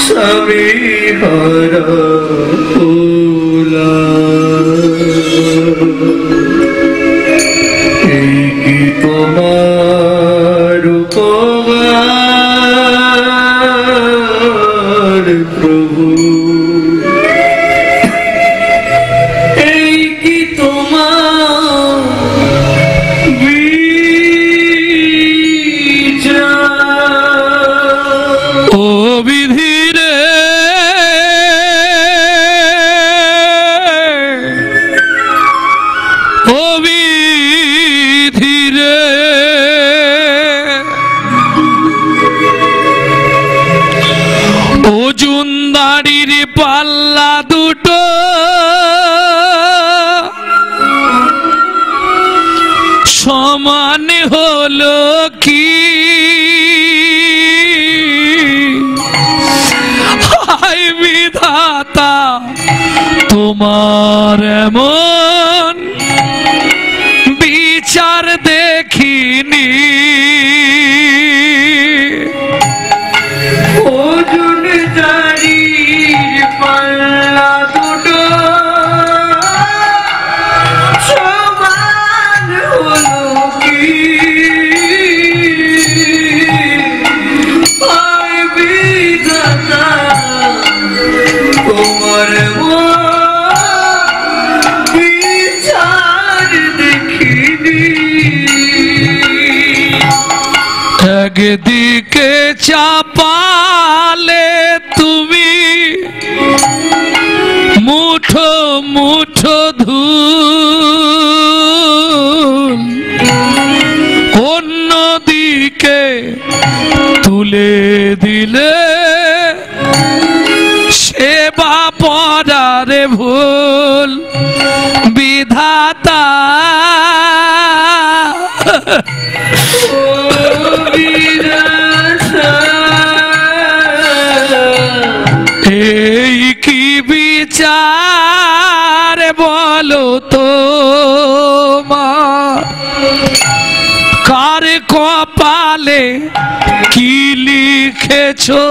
Speaker 2: স্বামী হারা এই কি তোমার উপকার প্রভু, এই কি তোমার বিচার।
Speaker 1: ও বিধিরে ও বিধিরে ওজুনদারির পাল্লা দুটো সমান হলো কি? হায় বিধাতা, তোমার এমন বিচার দেখিনি।
Speaker 2: ওজন দাড়ির পাল্লা দুটো সমান হলো কি? হায় বিধাতা, তোমার বিচার দেখিনি।
Speaker 1: একদিকে চাপালে তুমি মুঠো মুঠো ধু অন্যদিকে তুলে দিলে সেবা পরারে ভুল বিধাতা এই কি বিচার বলো তো কার কপালে কি লিখেছো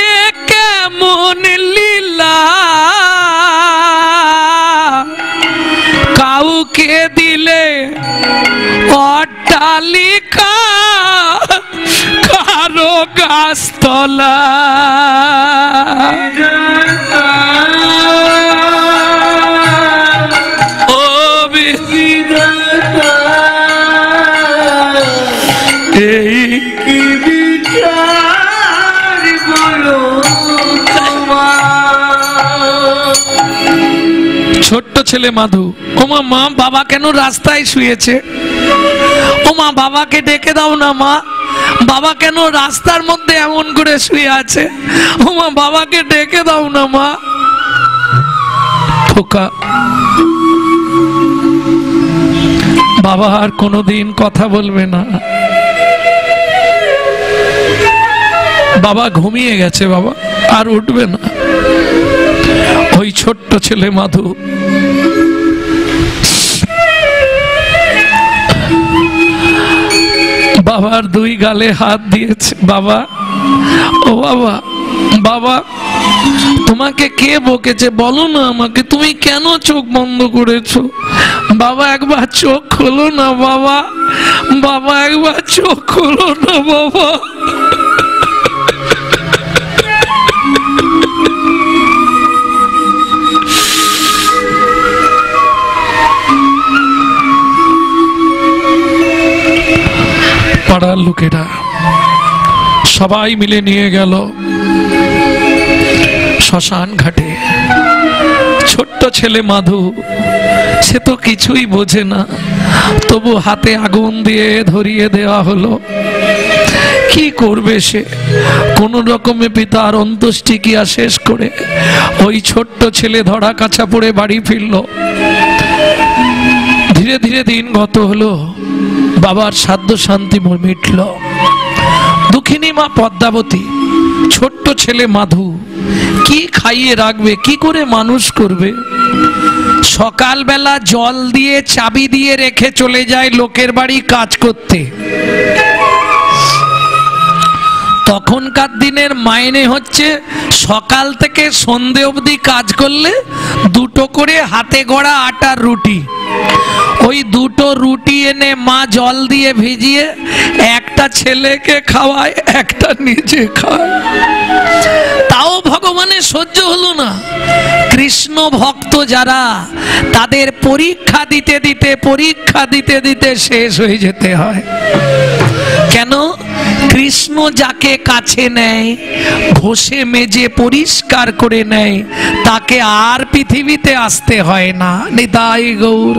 Speaker 1: এ কেমন লীলা কাউকে দিলে অট্টালিকা কারো গাছতলা ও বিধাতা এই কি বিচার বলো ছোট্ট ছেলে মাধু ওমা মা বাবা কেন রাস্তায় শুয়েছে ওমা বাবাকে ডেকে দাও না মা বাবা কেন রাস্তার মধ্যে এমন করে শুয়ে আছে ওমা বাবাকে ডেকে দাও না মা খোকা বাবা আর কোনোদিন কথা বলবে না বাবা ঘুমিয়ে গেছে বাবা আর উঠবে না ওই ছোট্ট ছেলে মাধু বাবার দুই গালে হাত দিয়েছে বাবা ও বাবা বাবা তোমাকে কে বকেছে বলো না আমাকে তুমি কেন চোখ বন্ধ করেছো বাবা একবার চোখ খোলো না বাবা বাবা একবার চোখ খোলো না বাবা পাড়ার লোকেরা সবাই মিলে নিয়ে গেল শ্মশান ঘাটে ছোট্ট ছেলে মাধু সে তো কিছুই বোঝে না তবু হাতে আগুন দিয়ে ধরিয়ে দেওয়া হলো কি করবে সে কোন রকমে পিতার অন্ত্যেষ্টিক্রিয়া শেষ করে ওই ছোট্ট ছেলে ধরা কাছা পড়ে বাড়ি ফিরল ধীরে ধীরে দিন গত হলো বাবার সাধ্য শান্তি মিটল দুঃখিনী মা পদ্মাবতী ছোট্ট ছেলে মাধু কি খাইয়ে রাখবে কি করে মানুষ করবে সকালবেলা জল দিয়ে চাবি দিয়ে রেখে চলে যায় লোকের বাড়ি কাজ করতে তখনকার দিনের মাইনে হচ্ছে সকাল থেকে সন্ধে অবধি কাজ করলে দুটো করে হাতে গড়া আটার রুটি ওই দুটো রুটি এনে মা জল দিয়ে ভিজিয়ে একটা ছেলেকে খাওয়ায় একটা নিজে খায় তাও ভগবানের সহ্য হলো না কৃষ্ণ ভক্ত যারা তাদের পরীক্ষা দিতে দিতে শেষ হয়ে যেতে হয় কেন কৃষ্ণ যাকে কাছে নেয় ঘষে মেজে পরিষ্কার করে নেয় তাকে আর পৃথিবীতে আসতে হয় না নিতাই গৌর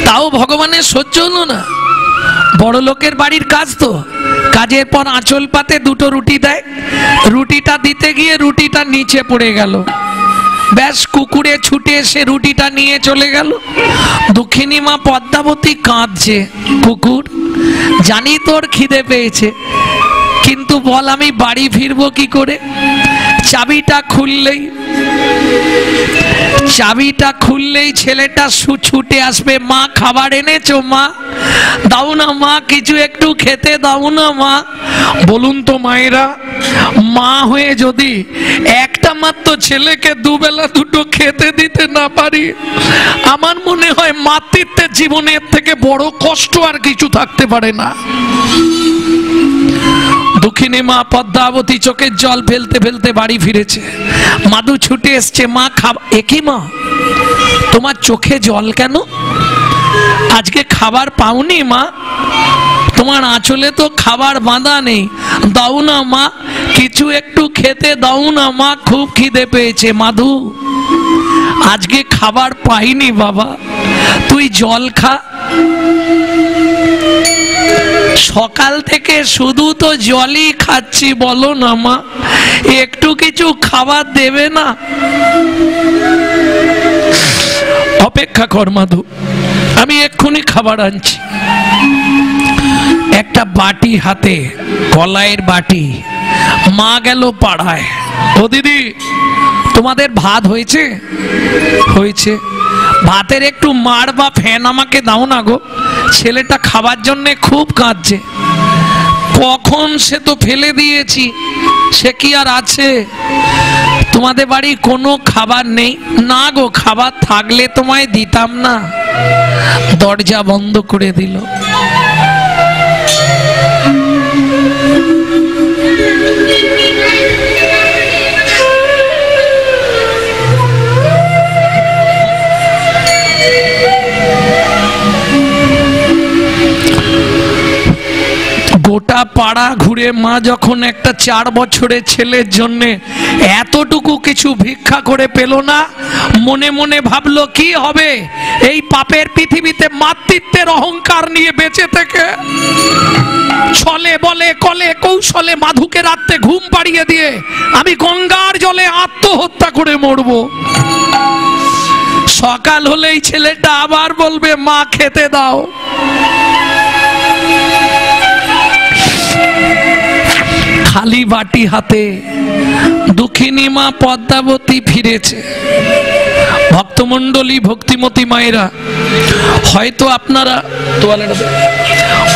Speaker 1: তাও ভগবানের সহ্য হলো না বড় লোকের বাড়ির কাজ তো কাজের পর আঁচল পাতে দুটো রুটি দেয় রুটিটা দিতে গিয়ে রুটিটা নিচে পড়ে গেল ব্যাস কুকুরে ছুটে এসে রুটিটা নিয়ে চলে গেল দুঃখিনী মা পদ্মাবতী কাঁদছে কুকুর জানি তোর খিদে পেয়েছে কিন্তু বল আমি বাড়ি ফিরবো কি করে চাবিটা খুললেই ছেলেটা ছুটে আসবে মা খাবার এনেছো মা দাও না মা কিছু একটু খেতে দাও না মা বলুন তো মায়েরা মা হয়ে যদি একটা মাত্র ছেলেকে দুবেলা দুটো খেতে দিতে না পারি আমার মনে হয় মাতৃত্বের জীবনের থেকে বড় কষ্ট আর কিছু থাকতে পারে না দুঃখিনী মা পদ্মাবতী চোখের জল ফেলতে ফেলতে বাড়ি ফিরেছে মাধু ছুটে এসছে মা একই মা তোমার চোখে জল কেন আজকে খাবার পাওনি মা তোমার আঁচলে তো খাবার বাঁধা নেই, দাও না মা, কিছু একটু খেতে দাও না মা, খুব খিদে পেয়েছে। মাধু, আজকে খাবার পাইনি বাবা, তুই জল খা। সকাল থেকে শুধু তো জলই খাচ্ছি, বলো না মা, একটু কিছু খাবার দেবে না? অপেক্ষা কর মাধু, আমি এক্ষুনি খাবার আনছি। একটা বাটি হাতে, কলাইয়ের বাটি, মা গেল পাড়ায়। ও দিদি, তোমাদের ভাত হয়েছে? হয়েছে। ভাতের একটু মার বা ফ্যান আমাকে দাও না গো, ছেলেটা খাবার জন্য খুব কাঁদছে। কখন সে তো ফেলে দিয়েছি, সে কি আর আছে? তোমাদের বাড়ি কোনো খাবার নেই? না গো, খাবার থাকলে তোমায় দিতাম না। দরজা বন্ধ করে দিল। গোটা পাড়া ঘুরে মা যখন একটা 4 বছরের ছেলের জন্য এতটুকু কিছু ভিক্ষা করে পেল না, মনে মনে ভাবলো কি হবে এই পাপের পৃথিবীতে মাতৃত্বের অহংকার নিয়ে বেঁচে থেকে। ছলে বলে কলে কৌশলে মাধুকে রাতে ঘুম পাড়িয়ে দিয়ে আমি গঙ্গার জলে আত্মহত্যা করে মরবো। সকাল হলেই ছেলেটা আবার বলবে মা খেতে দাও। খালি বাটি হাতে দুঃখিনী মা পদ্মাবতী ফিরেছে। ভক্তমণ্ডলী, ভক্তিমতী মায়েরা, হয়তো আপনারা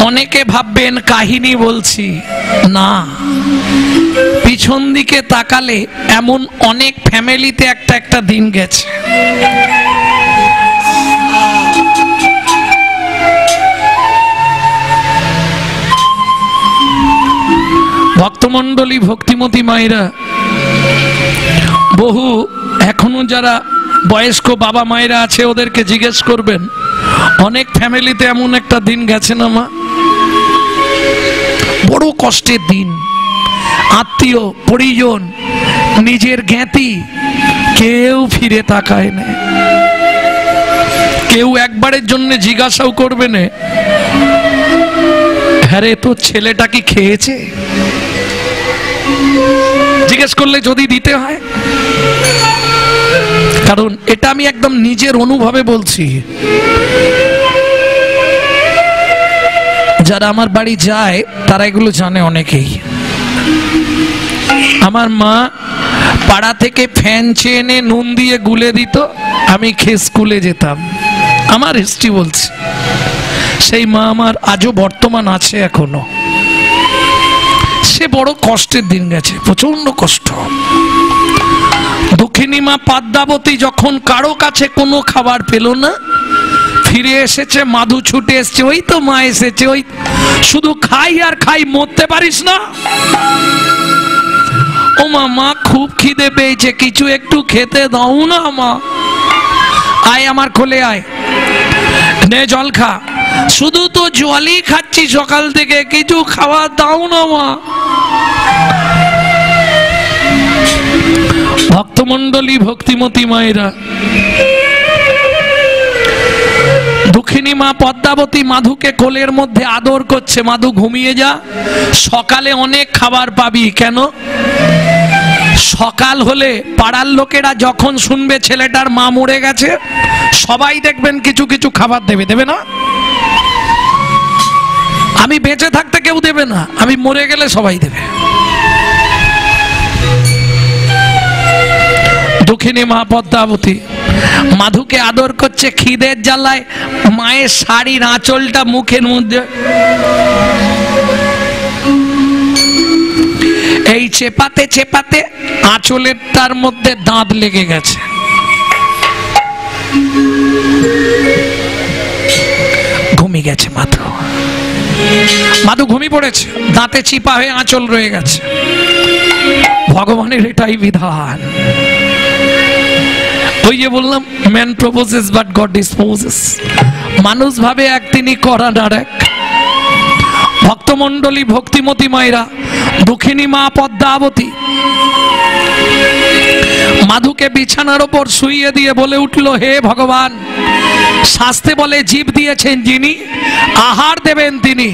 Speaker 1: অনেকে ভাববেন কাহিনী বলছি, না, পিছন দিকে তাকালে এমন অনেক ফ্যামিলিতে একটা দিন গেছে। ভক্তমণ্ডলী, ভক্তিমতী মায়েরা, বহু এখনো যারা বয়স্ক বাবা মায়েরা আছে ওদেরকে জিজ্ঞেস করবেন, অনেক ফ্যামিলিতে এমন একটা দিন গেছে না মা, বড় কষ্টের দিন। আত্মীয় পরিজন, নিজের জ্ঞাতি কেউ ফিরে তাকায় না, কেউ একবারের জন্য জিজ্ঞাসাও করবে না, হ্যাঁ রে তোর ছেলেটা কি খেয়েছে? জিজ্ঞেস করলে যদি দিতে হয়, কারণ এটা আমি একদম নিজের অনুভবে বলছি। যারা আমার বাড়ি যায় তারা এগুলো জানে অনেকেই। আমার মা পাড়া থেকে ফ্যান চেয়ে এনে নুন দিয়ে গুলে দিত, আমি খেয়ে স্কুলে যেতাম। আমার হিস্ট্রি বলছি, সেই মা আমার আজও বর্তমান আছে এখনো। সে বড় কষ্টের দিন গেছে, প্রচন্ড কষ্ট। দুঃখিনী মা পদ্মাবতী যখন কারো কাছে কোনো খাবার পেল না, ফিরে এসেছে, মাধু ছুটে এসছে, ওই তো মা এসেছে, ওই শুধু খাই আর খাই, মরতে পারিস না? ও মা, মা খুব খিদে পেয়েছে, কিছু একটু খেতে দাও না মা। আয় আমার কোলে আয়, নে জল খা। শুধু তো জলই খাচ্ছি সকাল থেকে, কিছু খাবার দাও না মা। ভক্তমণ্ডলী, ভক্তিমতী মায়েরা, দুঃখিনী মা পদ্মাবতী মাধুকে কোলের মধ্যে আদর করছে, মাধু ঘুমিয়ে যা, সকালে অনেক খাবার পাবি। কেন? সকাল হলে পাড়ার লোকেরা যখন শুনবে ছেলেটার মা মরে গেছে, সবাই দেখবেন কিছু কিছু খাবার দেবে, দেবে না? আমি বেঁচে থাকতে কেউ দেবে না, আমি মরে গেলে সবাই দেবে। দুঃখিনী মা পদ্মাবতী মাধুকে আদর করছে, খিদের জ্বালায় মায়ের শাড়ির আঁচলটা মুখের মধ্যে এই চেপাতে চেপাতে আঁচলের তার মধ্যে দাঁত লেগে গেছে। ঘুমিয়ে গেছে মাধু, মাধু ঘুমিয়ে পড়েছে, দাঁতে চিপা হয়ে আঁচল রয়ে গেছে। ভগবানের এটাই বিধান। ওই যে বললাম, man proposes but god disposes. মানুষ ভাবে এক, তিনি করান আর এক। ভক্তমণ্ডলী, ভক্তিমতী মায়েরা, দুঃখিনী মা পদ্মাবতী মাধুকে বিছানার ওপর শুইয়ে দিয়ে বলে উঠল, হে ভগবান, শাস্তে বলে জীব দিয়েছেন যিনি, আহার দেবেন তিনি।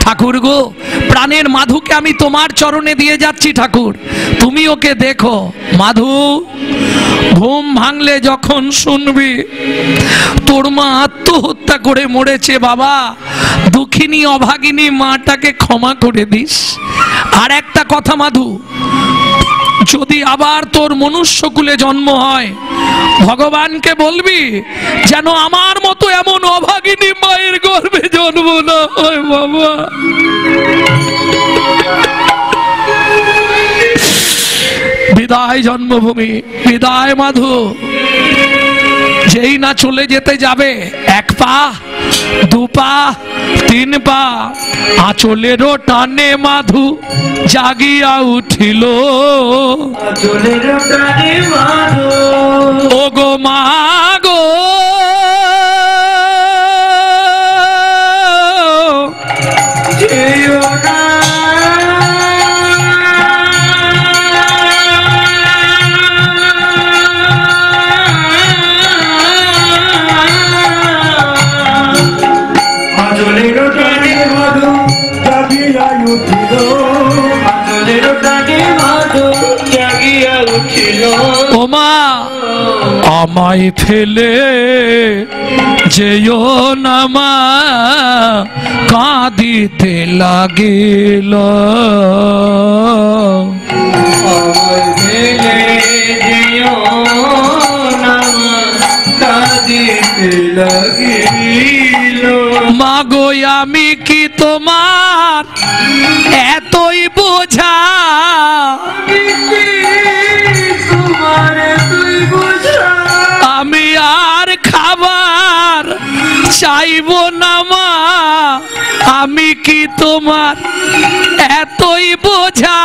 Speaker 1: ঠাকুর গো, প্রাণের মাধুকে আমি তোমার চরণে দিয়ে যাচ্ছি ঠাকুর, তুমি ওকে দেখো। মাধু, ঘুম ভাঙলে যখন শুনবি তোর মা আত্মহত্যা করে মরেছে, বাবা দুঃখিনী অভাগিনী মাটাকে ক্ষমা করে দিস। আর একটা কথা মাধু, যদি আবার তোর মনুষ্যকুলে জন্ম হয়, ভগবানকে বলবি যেন আমার মতো এমন অভাগিনী মায়ের গর্ভে জন্ম না হয় বাবা। বিদায় জন্মভূমি, বিদায় মাধু। যেই না চলে যেতে যাবে, এক পা, দু পা, তিন পা, আঁচলেরও টানে মাধু জাগিয়া উঠিল।
Speaker 2: আঁচলেরও টানে মাধু,
Speaker 1: ও গো মা গো,
Speaker 2: যেও না। আঁচলেরও টানে মাধু
Speaker 3: জাগিয়া উঠিল,
Speaker 2: আঁচলেরও টানে মাধু জাগিয়া উঠিল।
Speaker 1: ও মা, আমায় ফেলে যেও না মা, কাঁদিতে লাগিল।
Speaker 2: আমায় ফেলে যেও না, কাঁদিতে লাগিল।
Speaker 1: মা গো, আমি কি তোমার এতই বোঝা,
Speaker 2: তোমার তুই বুঝা,
Speaker 1: আমি আর খাবার চাইব না মা, আমি কি তোমার এতই বোঝা,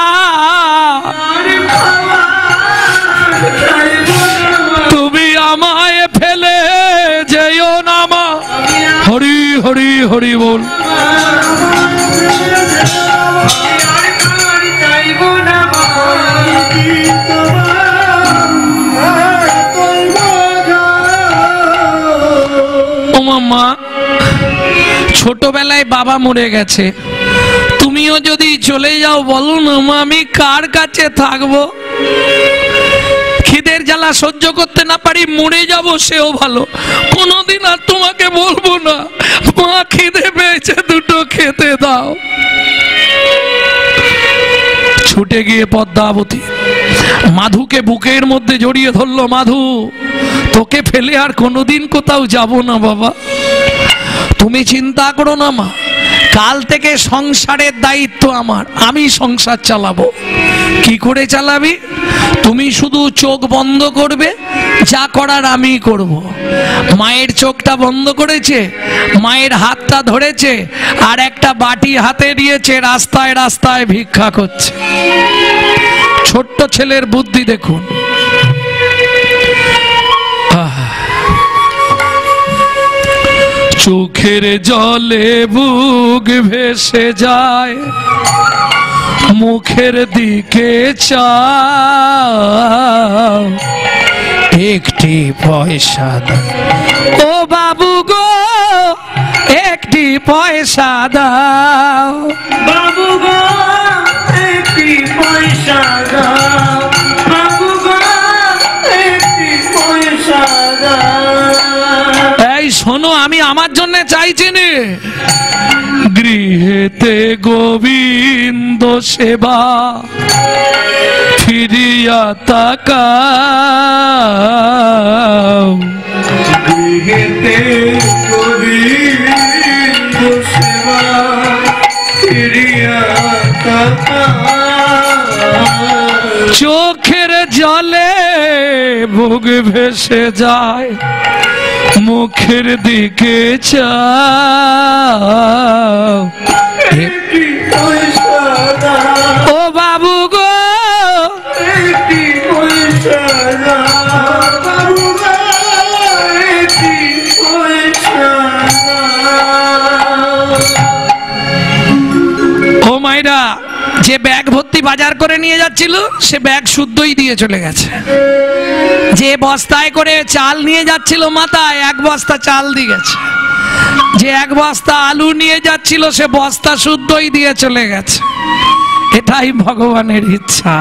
Speaker 1: তুমি আমায় ফেলে যেও না মা। হরি হরি হরি বল। ও মাম্মা, ছোটবেলায় বাবা মরে গেছে, তুমিও যদি চলে যাও বলো না মা, আমি কার কাছে থাকবো? খিদের জ্বালা সহ্য করতে না পারি মরে যাব, সেও ভালো, কোনোদিন আর তোমাকে বলবো না মা খিদে পেয়েছে দুটো খেতে দাও। ছুটে গিয়ে পদ্মাবতী মাধুকে বুকের মধ্যে জড়িয়ে ধরলো। মাধু, তোকে ফেলে আর কোনোদিন কোথাও যাব না বাবা, তুমি চিন্তা করো না মা, কাল থেকে সংসারের দায়িত্ব আমার, আমি সংসার চালাবো। কি করে চালাবি? তুমি শুধু চোখ বন্ধ করবে, যা করার আমি করব। মায়ের চোখটা বন্ধ করেছে, মায়ের হাতটা ধরেছে, আর একটা বাটি হাতে নিয়েছে, রাস্তায় রাস্তায় ভিক্ষা করছে। ছোট্ট ছেলের বুদ্ধি দেখুন। চোখের জলে বুক ভেসে যায়, মুখের দিকে চাও, একটি পয়সা দাও ও বাবু গো, একটি পয়সা দাও।
Speaker 2: বাবু গো, একটি পয়সা দাও, বাবু গো, একটি পয়সা দাও।
Speaker 1: এই শোনো, আমি আমার জন্য চাইছি নে। গৃহেতে গোবিন্দ সেবা ফিরিয়া তাকাও,
Speaker 2: গৃহেতে গোবিন্দ সেবা ফিরিয়া তাকাও।
Speaker 1: চোখের জলে বুক ভেসে যায়, মুখের দিকে চাও,
Speaker 2: একটি পয়সা দাও,
Speaker 1: ও বাবু গো,
Speaker 2: একটি পয়সা দাও, বাবু গো, একটি পয়সা দাও।
Speaker 1: যে ব্যাগ ভর্তি বাজার করে নিয়ে যাচ্ছিল সে ব্যাগ শুদ্ধই দিয়ে চলে গেছে। যে বস্তায় করে চাল নিয়ে যাচ্ছিল মাথায়, এক বস্তা চাল দিয়ে গেছে। যে এক বস্তা আলু নিয়ে যাচ্ছিল সে বস্তা শুদ্ধই দিয়ে চলে গেছে। এটাই ভগবানের ইচ্ছা।